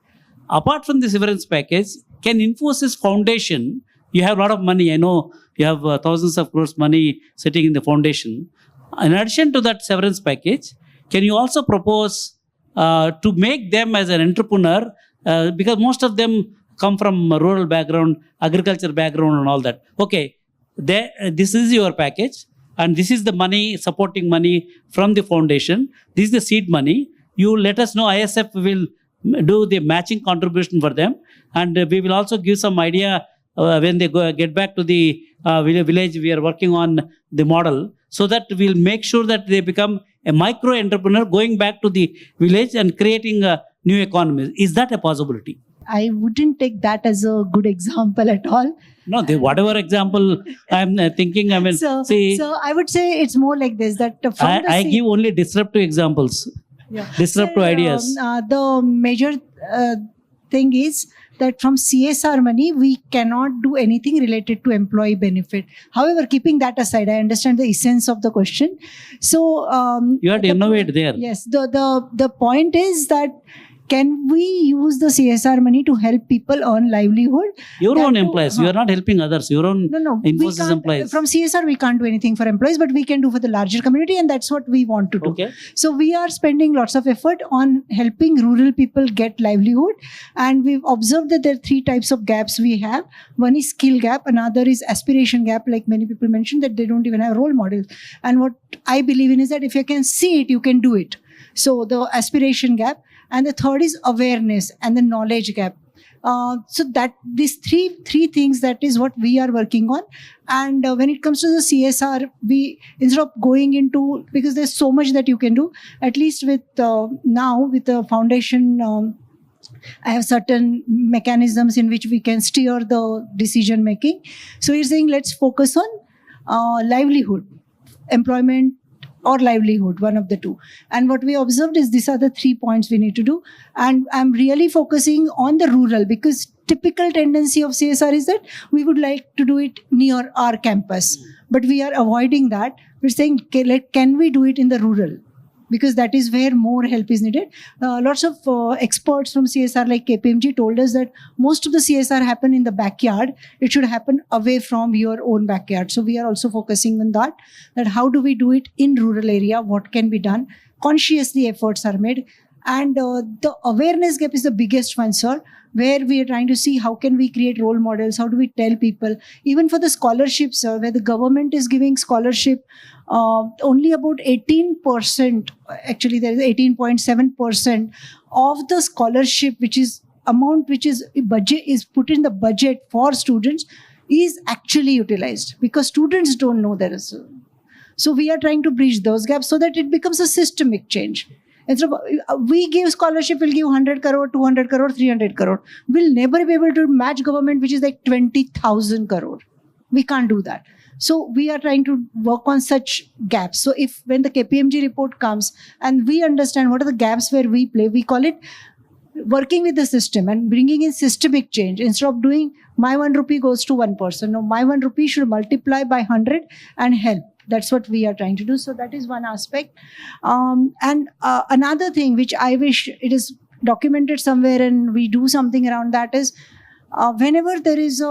Apart from the severance package, can Infosys Foundation, you have a lot of money. I know you have thousands of crores money sitting in the foundation. In addition to that severance package, can you also propose to make them as an entrepreneur, because most of them come from a rural background, agriculture background and all that. Okay, this is your package and this is the money, supporting money from the foundation. This is the seed money. You let us know, ISF will do the matching contribution for them, and we will also give some idea when they get back to the village. We are working on the model so that we'll make sure that they become a micro entrepreneur going back to the village and creating a new economy. Is that a possibility? I wouldn't take that as a good example at all. No, whatever example I'm thinking, I mean, So see, I would say it's more like this, that from I give only disruptive examples, disruptive ideas. The major thing is that from CSR money, we cannot do anything related to employee benefit. However, keeping that aside, I understand the essence of the question. So You have to innovate there. Yes, the point is that can we use the CSR money to help people earn livelihood? Your own employees. You are not helping others. Your own No, we Infosys can't, employees. from CSR, we can't do anything for employees, but we can do for the larger community, and that's what we want to do. Okay. So we are spending lots of effort on helping rural people get livelihood, and we've observed that there are three types of gaps we have. One is skill gap, another is aspiration gap, like many people mentioned that they don't even have role models. And what I believe in is that if you can see it, you can do it. So the aspiration gap. And the third is awareness and the knowledge gap. So that these three things, that is what we are working on. And when it comes to the CSR, we, instead of going into, because there's so much that you can do, at least with now with the foundation, I have certain mechanisms in which we can steer the decision making. So you're saying let's focus on livelihood, employment, or livelihood, one of the two. And what we observed is these are the 3 points we need to do. And I'm really focusing on the rural, because typical tendency of CSR is that we would like to do it near our campus, but we are avoiding that. We're saying, can we do it in the rural? Because that is where more help is needed. Lots of experts from CSR like KPMG told us that most of the CSR happen in the backyard. It should happen away from your own backyard. So we are also focusing on that how do we do it in rural area? What can be done? Consciously efforts are made. And the awareness gap is the biggest one, sir, where we are trying to see how can we create role models, how do we tell people, even for the scholarships, sir, where the government is giving scholarship, only about 18%, actually there is 18.7% of the scholarship, which is amount which is budget is put in the budget for students, is actually utilized, because students don't know there is. So we are trying to bridge those gaps so that it becomes a systemic change. Instead of we give scholarship, we'll give 100 crore, 200 crore, 300 crore. We'll never be able to match government, which is like 20,000 crore. We can't do that. So we are trying to work on such gaps. So if when the KPMG report comes and we understand what are the gaps where we play, we call it working with the system and bringing in systemic change. Instead of doing my 1 rupee goes to one person, no, my 1 rupee should multiply by 100 and help. That's what we are trying to do. So that is one aspect. And another thing which I wish it is documented somewhere and we do something around that is whenever there is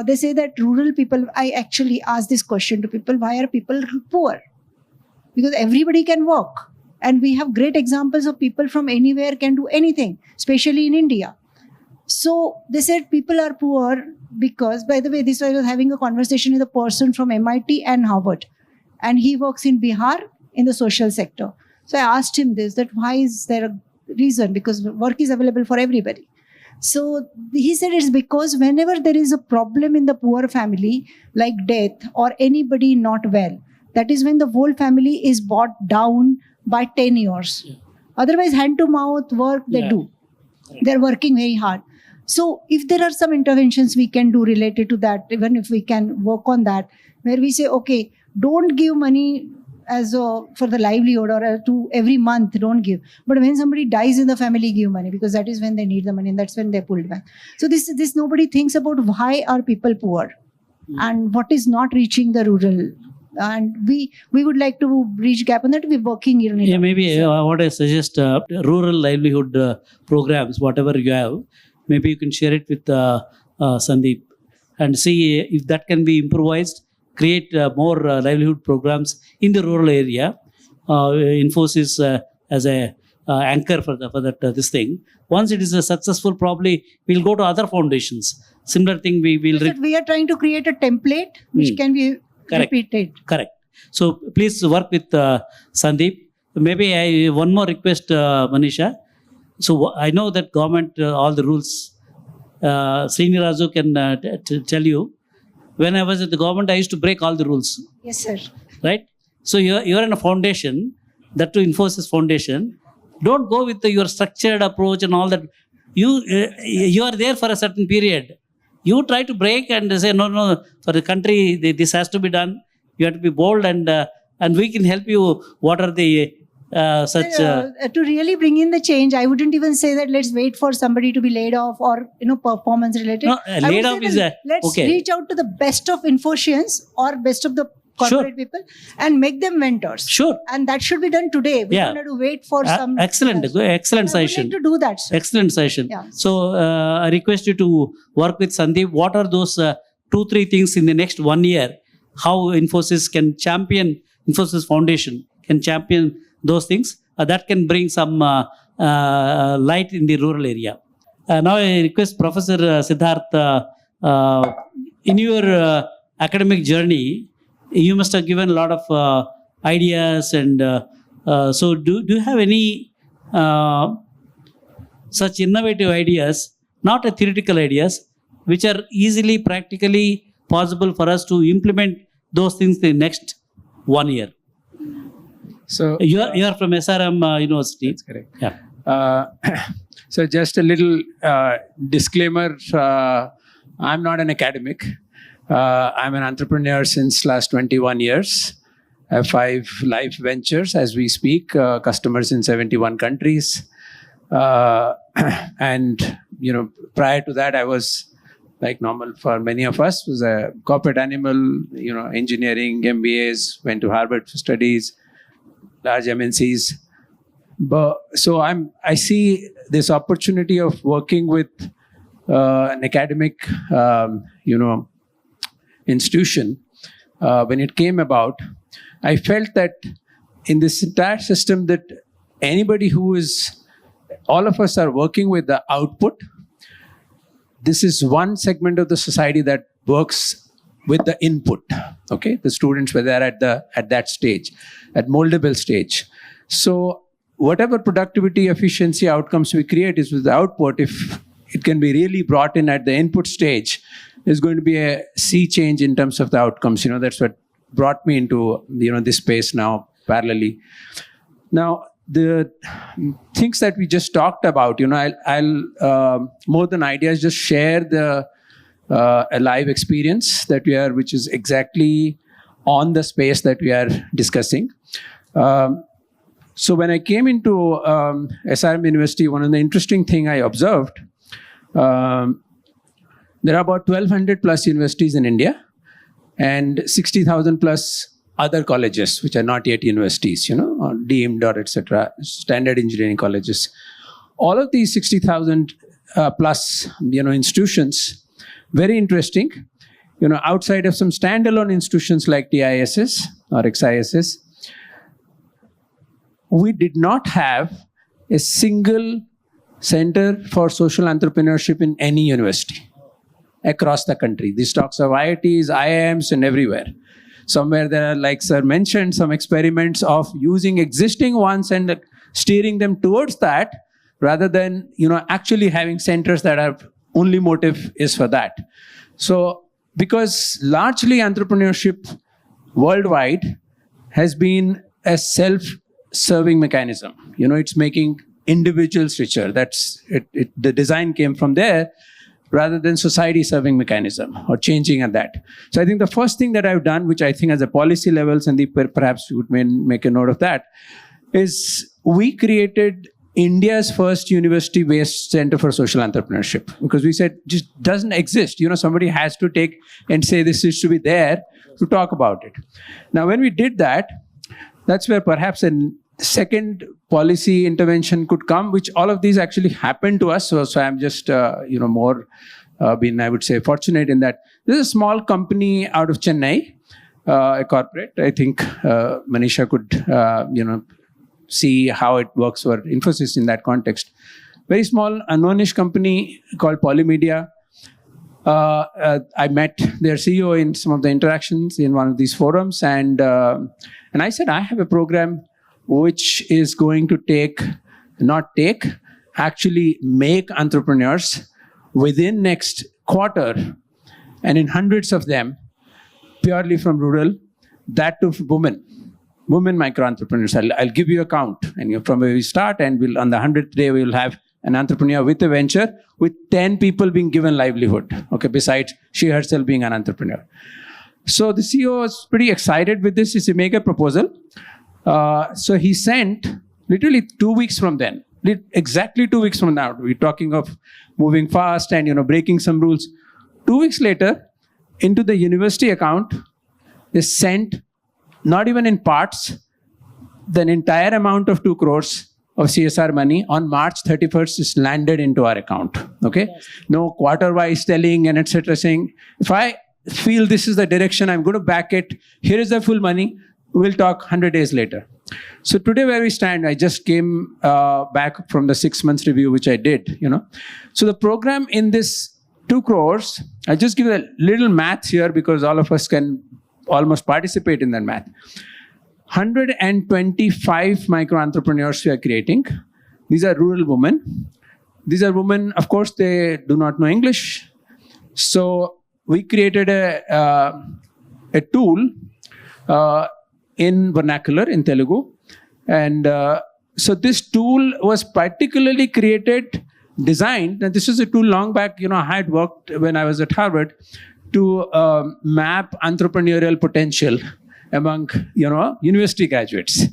they say that rural people, I actually ask this question to people, why are people poor? Because everybody can work. And we have great examples of people from anywhere can do anything, especially in India. So they said people are poor because, by the way, I was having a conversation with a person from MIT and Harvard, and he works in Bihar in the social sector. So I asked him this, that why is there a reason? Because work is available for everybody. So he said it's because whenever there is a problem in the poor family, like death or anybody not well, that is when the whole family is brought down by 10 years. Yeah. Otherwise, hand to mouth work, they do. They're working very hard. So if there are some interventions we can do related to that, even if we can work on that, where we say, okay, don't give money for the livelihood or to every month, don't give. But when somebody dies in the family, give money, because that is when they need the money and that's when they're pulled back. So this nobody thinks about why are people poor and what is not reaching the rural. And we would like to bridge gap on that. We're working here. Yeah, maybe what I suggest, rural livelihood programs, whatever you have, maybe you can share it with Sandeep and see if that can be improvised. Create more livelihood programs in the rural area. Infosys as a anchor for that this thing. Once it is successful, probably we'll go to other foundations. Similar thing we will. We are trying to create a template which can be repeated. Correct. So please work with Sandeep. Maybe one more request, Manisha. So I know that government all the rules. Srinirazu can tell you. When I was at the government, I used to break all the rules. Yes, sir. Right? So you're in a foundation, that to Infosys Foundation. Don't go with your structured approach and all that. You are there for a certain period. You try to break and say, no, for the country, this has to be done. You have to be bold and we can help you. What are the to really bring in the change, I wouldn't even say that let's wait for somebody to be laid off or performance related. No, laid off is let's reach out to the best of Infosians or best of the corporate people and make them mentors. Sure. And that should be done today. We don't have to wait for some. Excellent session. To do that, sir. Excellent session. Yeah. So I request you to work with Sandeep. What are those 2-3 things in the next 1 year? How Infosys can champion, Infosys Foundation can champion those things that can bring some light in the rural area. Now I request Professor Siddharth, in your academic journey, you must have given a lot of ideas and so do you have any such innovative ideas, not a theoretical ideas, which are easily practically possible for us to implement those things in the next 1 year? So you are from SRM University. That's correct. Yeah. So just a little disclaimer. I'm not an academic. I'm an entrepreneur since last 21 years. I have 5 life ventures as we speak, customers in 71 countries. And, prior to that, I was, like normal for many of us, was a corporate animal, engineering, MBAs, went to Harvard for studies, large MNCs. But so I see this opportunity of working with an academic, institution. When it came about, I felt that in this entire system that all of us are working with the output. This is one segment of the society that works with the input. Okay, the students were there at that stage, at moldable stage. So whatever productivity, efficiency outcomes we create is with the output. If it can be really brought in at the input stage, there's going to be a sea change in terms of the outcomes. That's what brought me into this space now parallelly. Now the things that we just talked about, I'll more than ideas, just share a live experience that which is exactly on the space that we are discussing. So when I came into SRM University, one of the interesting thing I observed, there are about 1,200 plus universities in India and 60,000 plus other colleges, which are not yet universities, or deemed or etc., standard engineering colleges. All of these 60,000 plus, institutions, very interesting, outside of some standalone institutions like TISS or XISS, we did not have a single center for social entrepreneurship in any university across the country. This talks of IITs, IIMs, and everywhere. Somewhere there are, like sir mentioned, some experiments of using existing ones and steering them towards that, rather than actually having centers that are only motive is for that. So because largely entrepreneurship worldwide has been a self-serving mechanism. It's making individuals richer. That's it. The design came from there, rather than society-serving mechanism or changing at that. So I think the first thing that I've done, which I think as a policy level, Sandeep, perhaps you would make a note of that, is we created India's first university-based center for social entrepreneurship, because we said just doesn't exist. Somebody has to take and say this is to be there to talk about it. Now, when we did that, that's where perhaps a second policy intervention could come, which all of these actually happened to us. So I'm just, more been, I would say, fortunate in that. This is a small company out of Chennai, a corporate. I think Manisha could, see how it works for Infosys in that context. Very small, unknownish company called Polymedia. I met their CEO in some of the interactions in one of these forums, and I said, I have a program which is going to actually make entrepreneurs within next quarter, and in hundreds of them, purely from rural, that to women micro-entrepreneurs. I'll give you a count, and from where we start, and on the 100th day, we will have an entrepreneur with a venture, with 10 people being given livelihood, okay, besides she herself being an entrepreneur. So the CEO was pretty excited with this. He said, make a proposal. So he sent, literally 2 weeks from then, exactly 2 weeks from now, we're talking of moving fast and, breaking some rules. 2 weeks later, into the university account, they sent, not even in parts, the entire amount of 2 crores of CSR money on March 31st is landed into our account. Okay? Yes. No quarter-wise telling and etc. saying, if I feel this is the direction, I'm going to back it. Here is the full money. We'll talk 100 days later. So today where we stand, I just came back from the 6 months review, which I did, So the program in this 2 crores, I just give a little math here because all of us can almost participate in that math. 125 micro-entrepreneurs we are creating. These are rural women. These are women, of course, they do not know English. So we created a tool in vernacular, in Telugu. And so this tool was particularly designed, and this is a tool long back, I had worked when I was at Harvard, to map entrepreneurial potential among, university graduates.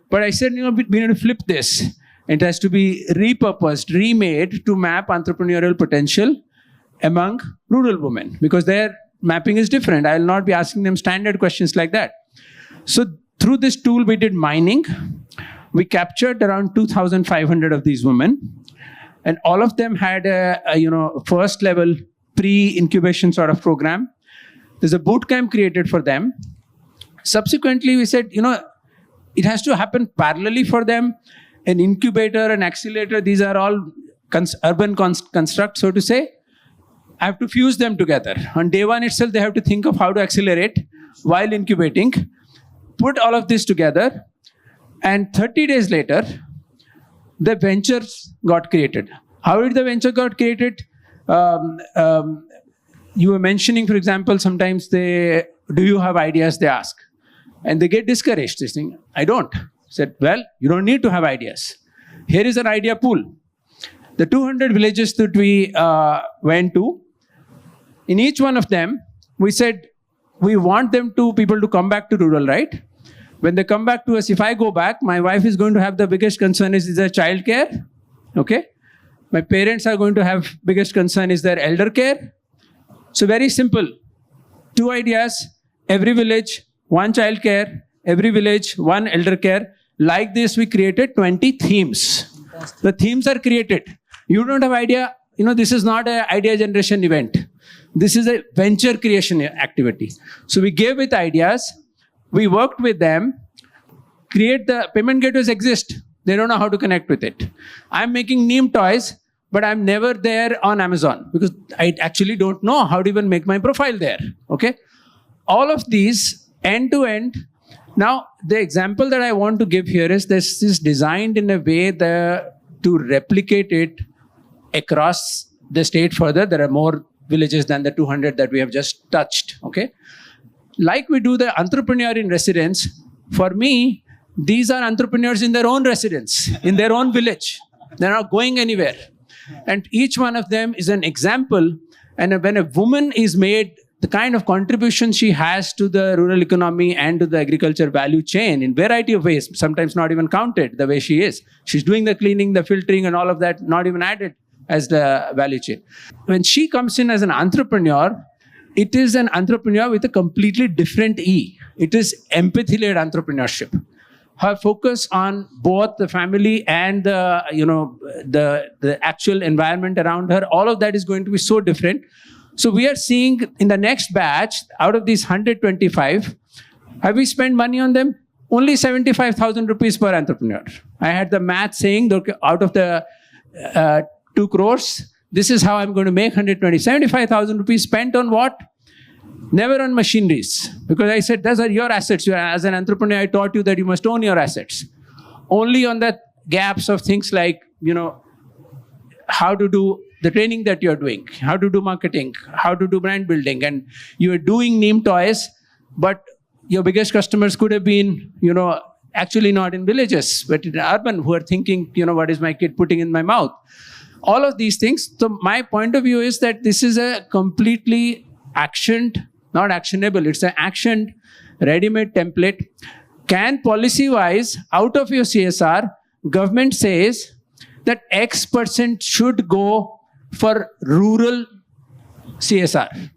But I said, we need to flip this. It has to be repurposed, remade to map entrepreneurial potential among rural women, because their mapping is different. I will not be asking them standard questions like that. So through this tool, we did mining. We captured around 2,500 of these women, and all of them had a first level pre-incubation sort of program. There's a boot camp created for them. Subsequently, we said, it has to happen parallelly for them. An incubator, an accelerator, these are all urban constructs, so to say. I have to fuse them together. On day one itself, they have to think of how to accelerate while incubating. Put all of this together, and 30 days later, the ventures got created. How did the venture got created? You were mentioning, for example, sometimes do you have ideas, they ask. And they get discouraged. They think, I don't. I said, well, you don't need to have ideas. Here is an idea pool. The 200 villages that we went to, in each one of them, we said, we want people to come back to rural, right? When they come back to us, if I go back, my wife is going to have the biggest concern is their child care. Okay? My parents are going to have biggest concern is their elder care. So very simple. 2 ideas, every village, 1 child care, every village, 1 elder care. Like this, we created 20 themes. The themes are created. You don't have idea. This is not an idea generation event. This is a venture creation activity. So we gave it ideas. We worked with them. Create the payment gateways exist. They don't know how to connect with it. I'm making Neem toys, but I'm never there on Amazon because I actually don't know how to even make my profile there. Okay? All of these end to end. Now, the example that I want to give here is this is designed in a way to replicate it across the state further. There are more villages than the 200 that we have just touched. Okay, like we do the entrepreneur in residence. For me, these are entrepreneurs in their own residence, in their own village. They're not going anywhere, and each one of them is an example. And when a woman is made the kind of contribution she has to the rural economy and to the agriculture value chain in variety of ways, sometimes not even counted the way she is. She's doing the cleaning, the filtering and all of that, not even added as the value chain. When she comes in as an entrepreneur, it is an entrepreneur with a completely different E. It is empathy-led entrepreneurship. Her focus on both the family and the actual environment around her, all of that is going to be so different. So we are seeing in the next batch, out of these 125, have we spent money on them? Only 75,000 rupees per entrepreneur. I had the math saying, look, out of the 2 crores, this is how I'm going to make 120. 75,000 rupees spent on what? Never on machineries. Because I said, those are your assets. As an entrepreneur, I taught you that you must own your assets. Only on the gaps of things like, how to do the training that you're doing, how to do marketing, how to do brand building, and you're doing neem toys, but your biggest customers could have been, actually not in villages, but in urban, who are thinking, what is my kid putting in my mouth? All of these things. So my point of view is that this is a completely actioned, not actionable, it's an actioned, ready-made template. Can policy-wise, out of your CSR, government says that X% should go for rural CSR.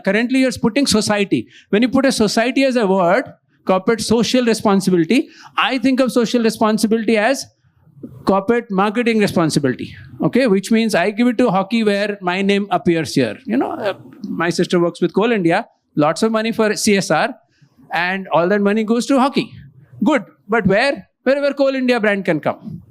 Currently, you're putting society. When you put a society as a word, corporate social responsibility, I think of social responsibility as corporate marketing responsibility. Okay, which means I give it to hockey where my name appears here. My sister works with Coal India, lots of money for CSR, and all that money goes to hockey. Good, but wherever Coal India brand can come.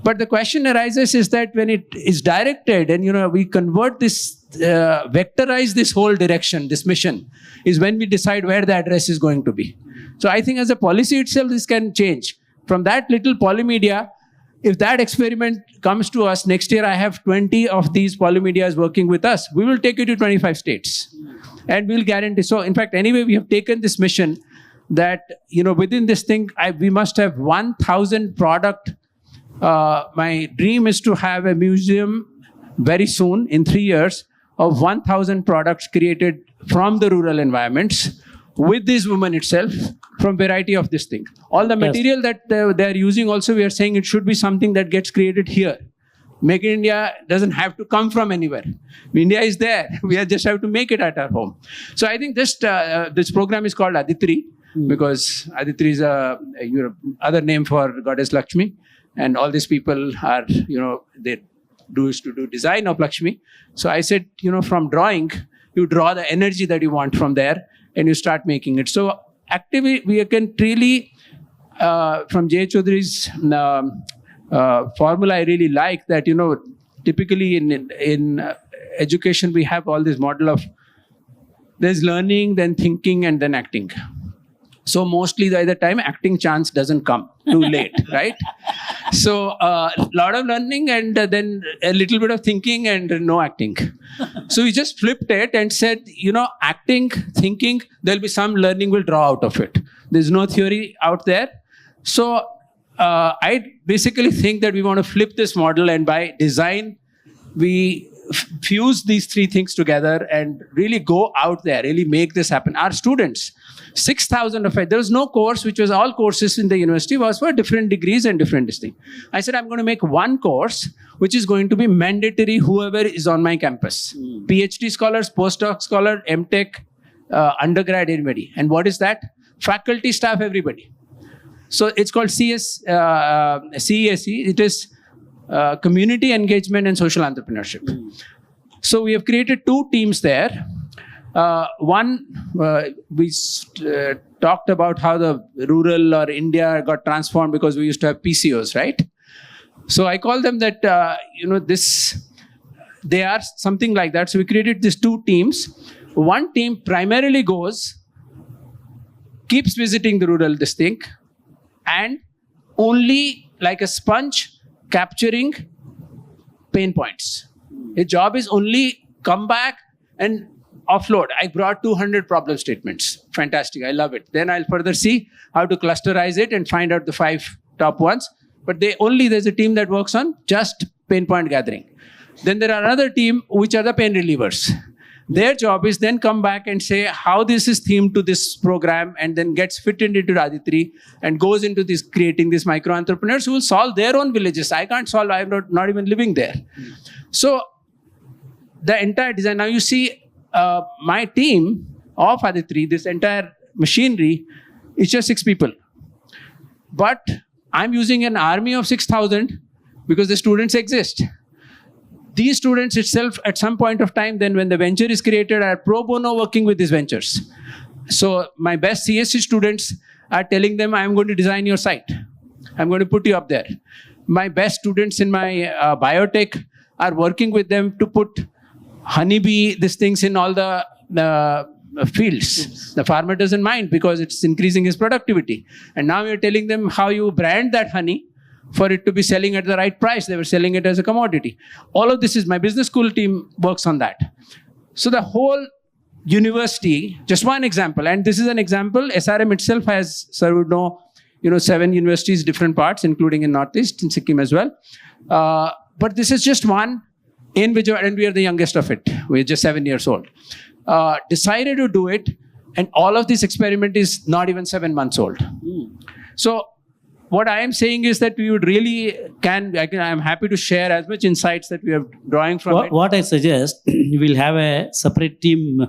But the question arises is that when it is directed and, we convert this, vectorize this whole direction, this mission, is when we decide where the address is going to be. So I think as a policy itself, this can change. From that little polymedia, if that experiment comes to us, next year I have 20 of these polymedias working with us, we will take it to 25 states. And we'll guarantee. So in fact, anyway, we have taken this mission that, within this thing, we must have 1,000 product. My dream is to have a museum very soon, in 3 years, of 1,000 products created from the rural environments with this woman itself, from variety of this thing. All the material that they're using also, we are saying it should be something that gets created here. Make in India doesn't have to come from anywhere. India is there. We just have to make it at our home. So I think this program is called Aditri, because Aditri is a other name for goddess Lakshmi. And all these people are, they used to do design of Lakshmi. So I said, from drawing, you draw the energy that you want from there and you start making it. So actively, we can really, from Jay Chaudhary's formula, I really like that, typically in education, we have all this model of there's learning, then thinking, and then acting. So mostly by the time acting chance doesn't come, too late, right? So a lot of learning and then a little bit of thinking and no acting. So we just flipped it and said, acting, thinking, there'll be some learning will draw out of it. There's no theory out there. So I basically think that we want to flip this model, and by design, we fuse these 3 things together and really go out there, really make this happen. Our students, 6,000 of it. There was no course, which was all courses in the university, was for different degrees and different things. I said, I'm going to make one course, which is going to be mandatory whoever is on my campus. PhD scholars, postdoc scholar, MTech, undergrad, everybody. And what is that? Faculty, staff, everybody. So it's called CESE. It is community engagement and social entrepreneurship. So we have created 2 teams there. One, we talked about how the rural or India got transformed because we used to have PCOs, right? So I call them that, they are something like that. So we created these 2 teams. One team primarily goes keeps visiting the rural district and only like a sponge capturing pain points. His job is only come back and offload. I brought 200 problem statements. Fantastic. I love it. Then I'll further see how to clusterize it and find out the 5 top ones. But there's a team that works on just pain point gathering. Then there are another team which are the pain relievers. Their job is then come back and say how this is themed to this program and then gets fitted into Raditri and goes into this creating these micro entrepreneurs who will solve their own villages. I can't solve, I'm not even living there. So the entire design, now you see my team of Aditri, this entire machinery is just 6 people. But I'm using an army of 6,000 because the students exist. These students itself, at some point of time, then when the venture is created, are pro bono working with these ventures. So my best CSC students are telling them, I'm going to design your site. I'm going to put you up there. My best students in my biotech are working with them to put honeybee, these things in all the fields. The farmer doesn't mind because it's increasing his productivity. And now you're telling them how you brand that honey for it to be selling at the right price. They were selling it as a commodity. All of this is my business school team works on that. So the whole university, just one example, and this is an example, SRM itself has served 7 universities, different parts, including in Northeast, in Sikkim as well. But this is just one in which, and we are the youngest of it. We're just 7 years old. Decided to do it, and all of this experiment is not even 7 months old. So what I am saying is that we would really I'm happy to share as much insights that we are drawing from it. What I suggest, we'll have a separate team,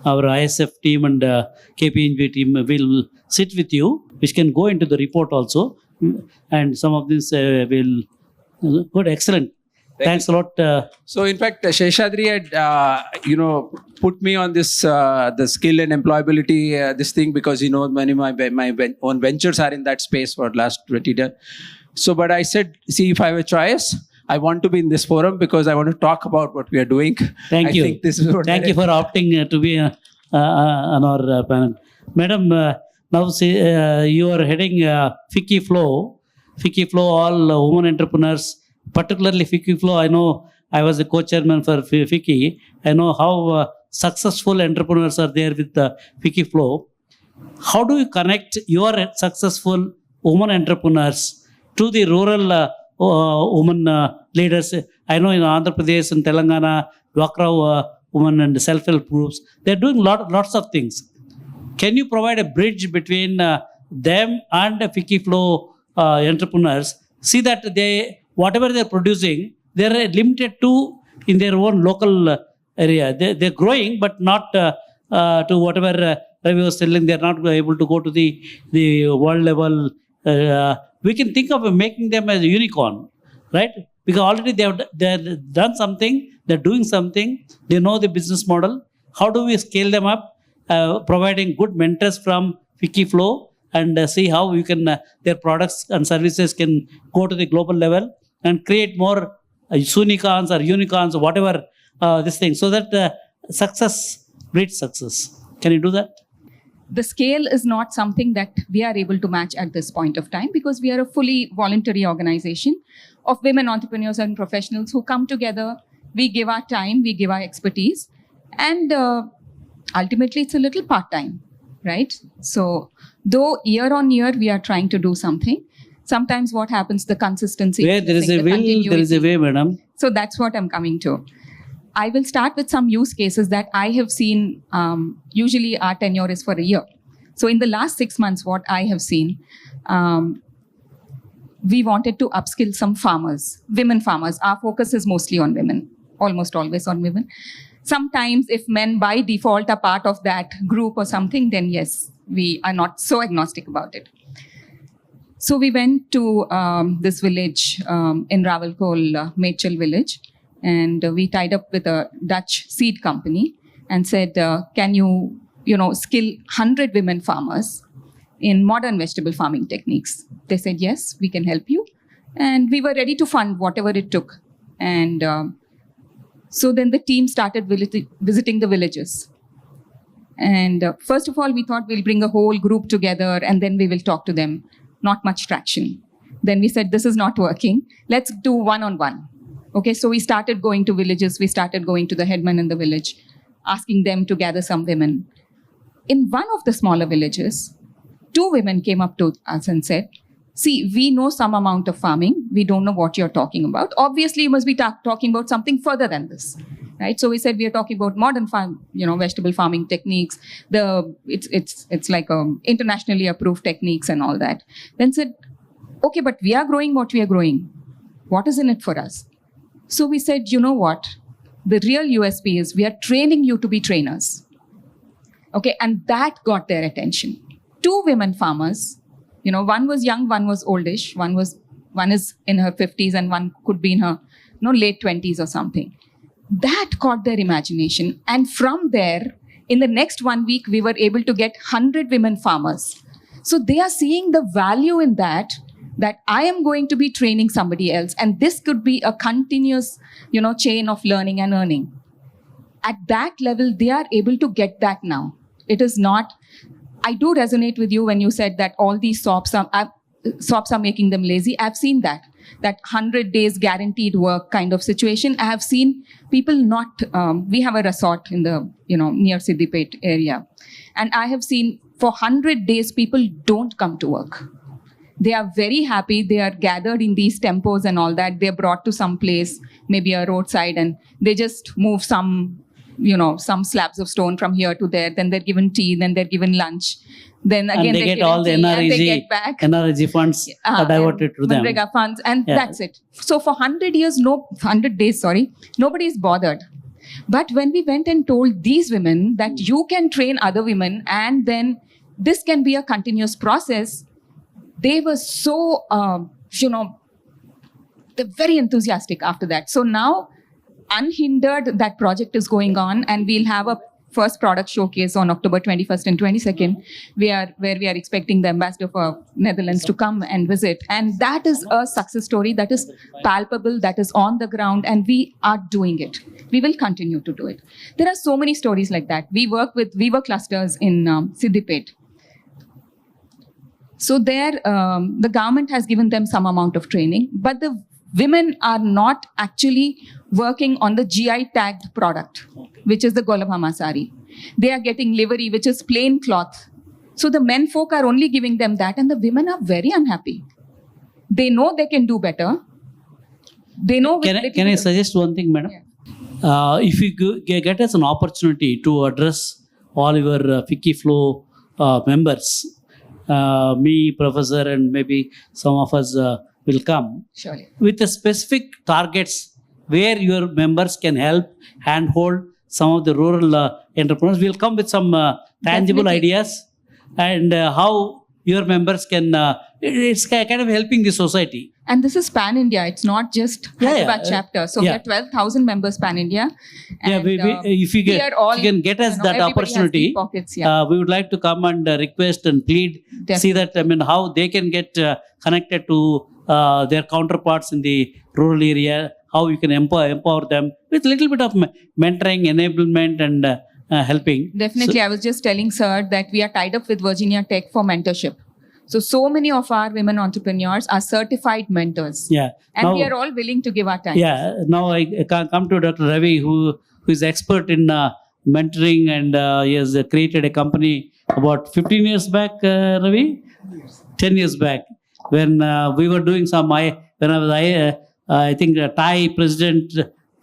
our ISF team and KPNG team will sit with you, which can go into the report also. And some of this will, good, excellent. Thanks a lot. So in fact, Sheshadri had, put me on this, the skill and employability, this thing, because many of my own ventures are in that space for the last 20 years. So, but I said, see, if I have a choice, I want to be in this forum because I want to talk about what we are doing. Thank you. I think this is what Thank you for opting to be on our panel. Madam, now say, you are heading FICCI Flow. FICCI Flow, all women entrepreneurs, particularly FICCI Flow. I know I was a co-chairman for FICCI. I know how successful entrepreneurs are there with the FICCI Flow. How do you connect your successful women entrepreneurs to the rural women leaders? I know in Andhra Pradesh and Telangana, Dwakra women and self-help groups, they're doing lots of things. Can you provide a bridge between them and the FICCI Flow entrepreneurs? See that whatever they're producing, they're limited to in their own local area. They're growing, but not to whatever Ravi was telling. They're not able to go to the world level. We can think of making them as a unicorn, right? Because already they've done something, they're doing something, they know the business model. How do we scale them up? Providing good mentors from FICCI Flow and see how you can their products and services can go to the global level and create more unicorns or unicorns or whatever this thing, so that success breeds success. Can you do that? The scale is not something that we are able to match at this point of time because we are a fully voluntary organization of women entrepreneurs and professionals who come together. We give our time, we give our expertise, and ultimately it's a little part-time, right? So though year on year we are trying to do something, sometimes what happens, the consistency. Where there is a will, there is a way, madam. So that's what I'm coming to. I will start with some use cases that I have seen. Usually our tenure is for a year. So in the last 6 months, what I have seen, we wanted to upskill some farmers, women farmers. Our focus is mostly on women, almost always on women. Sometimes if men by default are part of that group or something, then yes, we are not so agnostic about it. So we went to this village in Rawalkol, Mechal village, and we tied up with a Dutch seed company and said, can you, skill 100 women farmers in modern vegetable farming techniques? They said, yes, we can help you. And we were ready to fund whatever it took. And so then the team started visiting the villages. And first of all, we thought we'll bring a whole group together and then we will talk to them. Not much traction. Then we said, this is not working. Let's do one-on-one. Okay, so we started going to villages. We started going to the headman in the village, asking them to gather some women. In one of the smaller villages, 2 women came up to us and said, see, we know some amount of farming. We don't know what you're talking about. Obviously, you must be talking about something further than this, right? So we said, we are talking about modern vegetable farming techniques. It's like internationally approved techniques and all that. Then said, okay, but we are growing what we are growing. What is in it for us? So we said, you know what? The real USP is we are training you to be trainers. Okay, and that got their attention. 2 women farmers, one was young, one was oldish, one is in her 50s and one could be in her late 20s or something. That caught their imagination. And from there, in the next 1 week, we were able to get 100 women farmers. So they are seeing the value in that I am going to be training somebody else. And this could be a continuous, chain of learning and earning. At that level, they are able to get that now. It is not, I do resonate with you when you said that all these SOPs are making them lazy. I've seen that 100 days guaranteed work kind of situation. I have seen people not, we have a resort in the, near Siddipet area. And I have seen for 100 days, people don't come to work. They are very happy. They are gathered in these tempos and all that. They're brought to some place, maybe a roadside, and they just move some slabs of stone from here to there. Then they're given tea, then they're given lunch. Then again, they get all the NREG funds are diverted to them. Manrega funds, and that's it. So for 100 days, nobody is bothered. But when we went and told these women that you can train other women and then this can be a continuous process, they were so, they're very enthusiastic after that. So now, unhindered, that project is going on, and we'll have a first product showcase on October 21st and 22nd, where we are expecting the ambassador for Netherlands to come and visit. And that is a success story that is palpable, that is on the ground, and we are doing it. We will continue to do it. There are so many stories like that. We work with Weaver clusters in Siddipet. So there, the government has given them some amount of training, but the women are not actually working on the GI tagged product, which is the Golabhama sari. They are getting livery, which is plain cloth. So the men folk are only giving them that, and the women are very unhappy. They know they can do better. They know. Can I suggest one thing, madam? Yeah. If you get us an opportunity to address all your FICCI Flow members, me, professor, and maybe some of us will come with the specific targets where your members can help handhold some of the rural entrepreneurs. We'll come with some tangible ideas and how your members can, it's kind of helping the society. And this is pan-India. It's not just Hyderabad chapter. So we have 12,000 members pan-India. If you can get us that opportunity, pockets, we would like to come and request and plead, see that, how they can get connected to their counterparts in the rural area, how you can empower them with a little bit of mentoring, enablement, and helping. Definitely. I was just telling sir that we are tied up with Virginia Tech for mentorship. So many of our women entrepreneurs are certified mentors. Yeah. And now, we are all willing to give our time. Yeah. Now I come to Dr. Ravi, who is expert in mentoring, and he has created a company about 15 years back, Ravi? 10 years back. When we were doing I think Thai president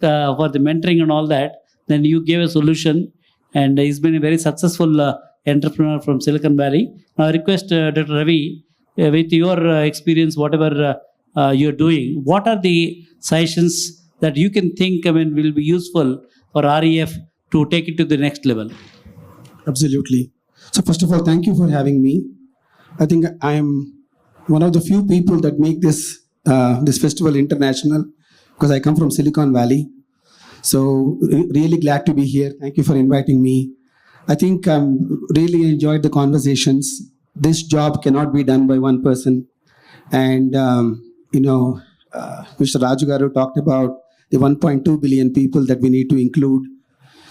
for the mentoring and all that, then you gave a solution, and he's been a very successful entrepreneur from Silicon Valley. Now I request Dr. Ravi, with your experience, whatever you're doing, what are the suggestions that you can think will be useful for REF to take it to the next level? Absolutely. So first of all, thank you for having me. I think I'm one of the few people that make this festival international, because I come from Silicon Valley. So really glad to be here. Thank you for inviting me. I think really enjoyed the conversations. This job cannot be done by one person. And, Mr. Raju Garu talked about the 1.2 billion people that we need to include.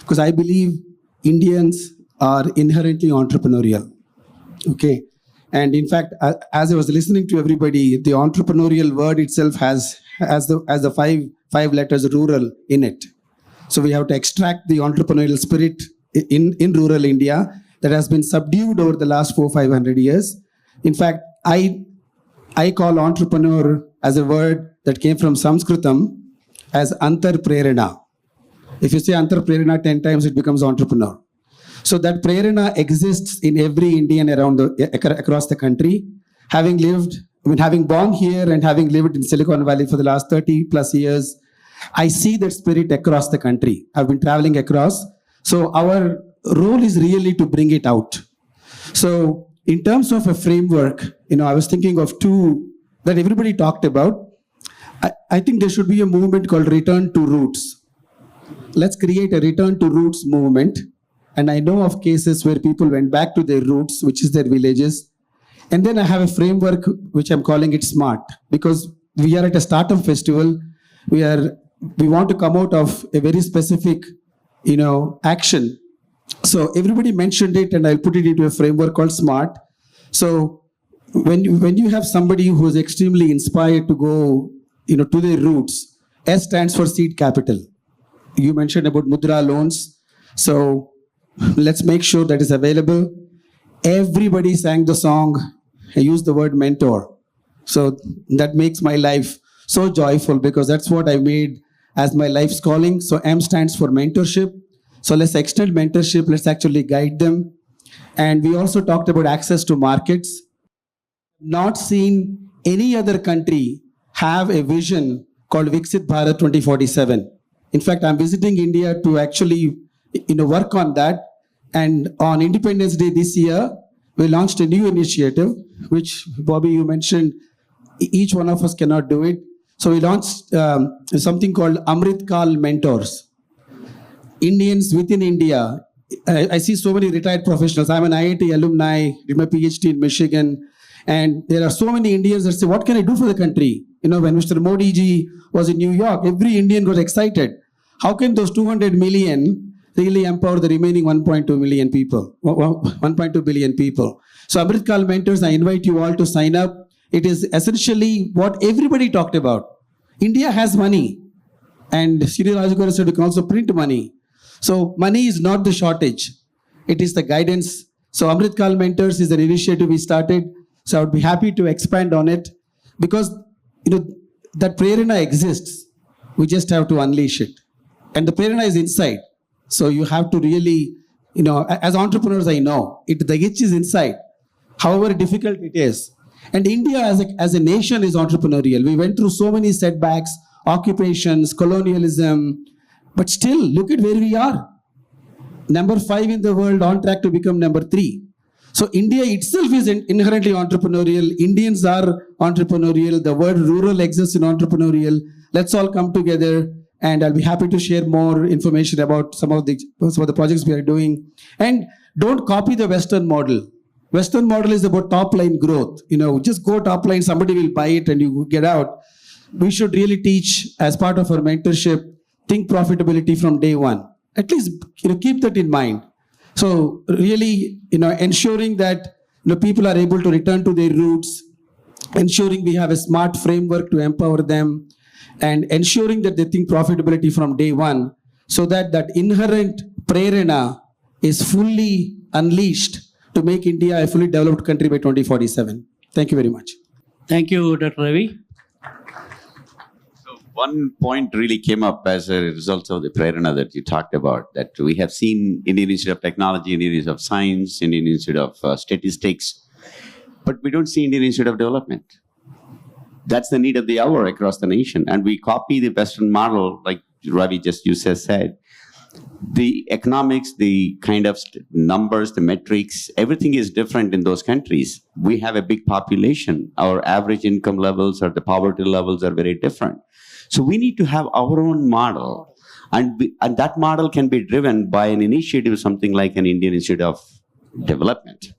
Because I believe Indians are inherently entrepreneurial. Okay. And in fact, as I was listening to everybody, the entrepreneurial word itself has the five letters rural in it. So we have to extract the entrepreneurial spirit in rural India that has been subdued over the last 400-500 years. In fact, I call entrepreneur as a word that came from Sanskritam as antar prerana. If you say antar prerana 10 times, it becomes entrepreneur. So that prerana exists in every Indian across the country. Having born here and having lived in Silicon Valley for the last 30 plus years, I see that spirit across the country. I've been traveling across. So our role is really to bring it out. So in terms of a framework, I was thinking of two that everybody talked about. I think there should be a movement called Return to Roots. Let's create a Return to Roots movement. And I know of cases where people went back to their roots, which is their villages. And then I have a framework, which I'm calling it SMART, because we are at a startup festival. We want to come out of a very specific, action. So everybody mentioned it, and I'll put it into a framework called SMART. So when you have somebody who is extremely inspired to go, to their roots, S stands for seed capital. You mentioned about Mudra loans. So let's make sure that is available. Everybody sang the song. I used the word mentor. So that makes my life so joyful because that's what I made as my life's calling. So M stands for mentorship. So let's extend mentorship. Let's actually guide them. And we also talked about access to markets. Not seen any other country have a vision called Viksit Bharat 2047. In fact, I'm visiting India to actually work on that. And on Independence Day this year, we launched a new initiative, which, Bobby, you mentioned, each one of us cannot do it. So we launched something called Amrit Kal Mentors. Indians within India. I see so many retired professionals. I'm an IIT alumni, did my PhD in Michigan. And there are so many Indians that say, what can I do for the country? When Mr. Modi ji was in New York, every Indian got excited. How can those 200 million really empower the remaining 1.2 million people, 1.2 billion people? So Amrit Kal Mentors, I invite you all to sign up. It is essentially what everybody talked about. India has money. And Sri Rajaguru said we can also print money. So money is not the shortage. It is the guidance. So Amrit Kal Mentors is an initiative we started. So I would be happy to expand on it because that prerana exists. We just have to unleash it. And the prerana is inside. So you have to really, as entrepreneurs, I know the itch is inside, however difficult it is. And India as a nation is entrepreneurial. We went through so many setbacks, occupations, colonialism, but still look at where we are. Number 5 in the world, on track to become number 3. So India itself is inherently entrepreneurial. Indians are entrepreneurial. The word rural exists in entrepreneurial. Let's all come together. And I'll be happy to share more information about some of the projects we are doing. And don't copy the Western model. Western model is about top line growth. Just go top line, somebody will buy it and you get out. We should really teach as part of our mentorship, think profitability from day one. At least keep that in mind. So really, ensuring that people are able to return to their roots, ensuring we have a smart framework to empower them, and ensuring that they think profitability from day one, so that inherent prerana is fully unleashed to make India a fully developed country by 2047. Thank you very much. Thank you, Dr. Ravi. So one point really came up as a result of the prerana that you talked about, that we have seen Indian Institute of Technology, Indian Institute of Science, Indian Institute of Statistics, but we don't see Indian Institute of Development. That's the need of the hour across the nation. And we copy the Western model, like Ravi just said. The economics, the kind of numbers, the metrics, everything is different in those countries. We have a big population. Our average income levels or the poverty levels are very different. So we need to have our own model. And that model can be driven by an initiative, something like an Indian Institute of Development.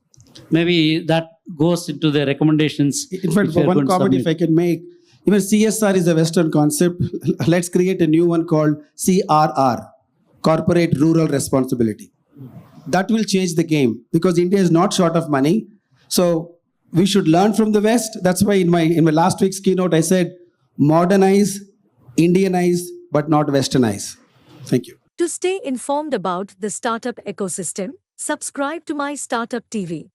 Maybe that goes into the recommendations. In fact, for one comment, if I can make, even CSR is a Western concept. Let's create a new one called CRR, Corporate Rural Responsibility. that will change the game, because India is not short of money. So we should learn from the West. That's why in my last week's keynote I said modernize, Indianize, but not Westernize. Thank you. To stay informed about the startup ecosystem, subscribe to My Startup TV.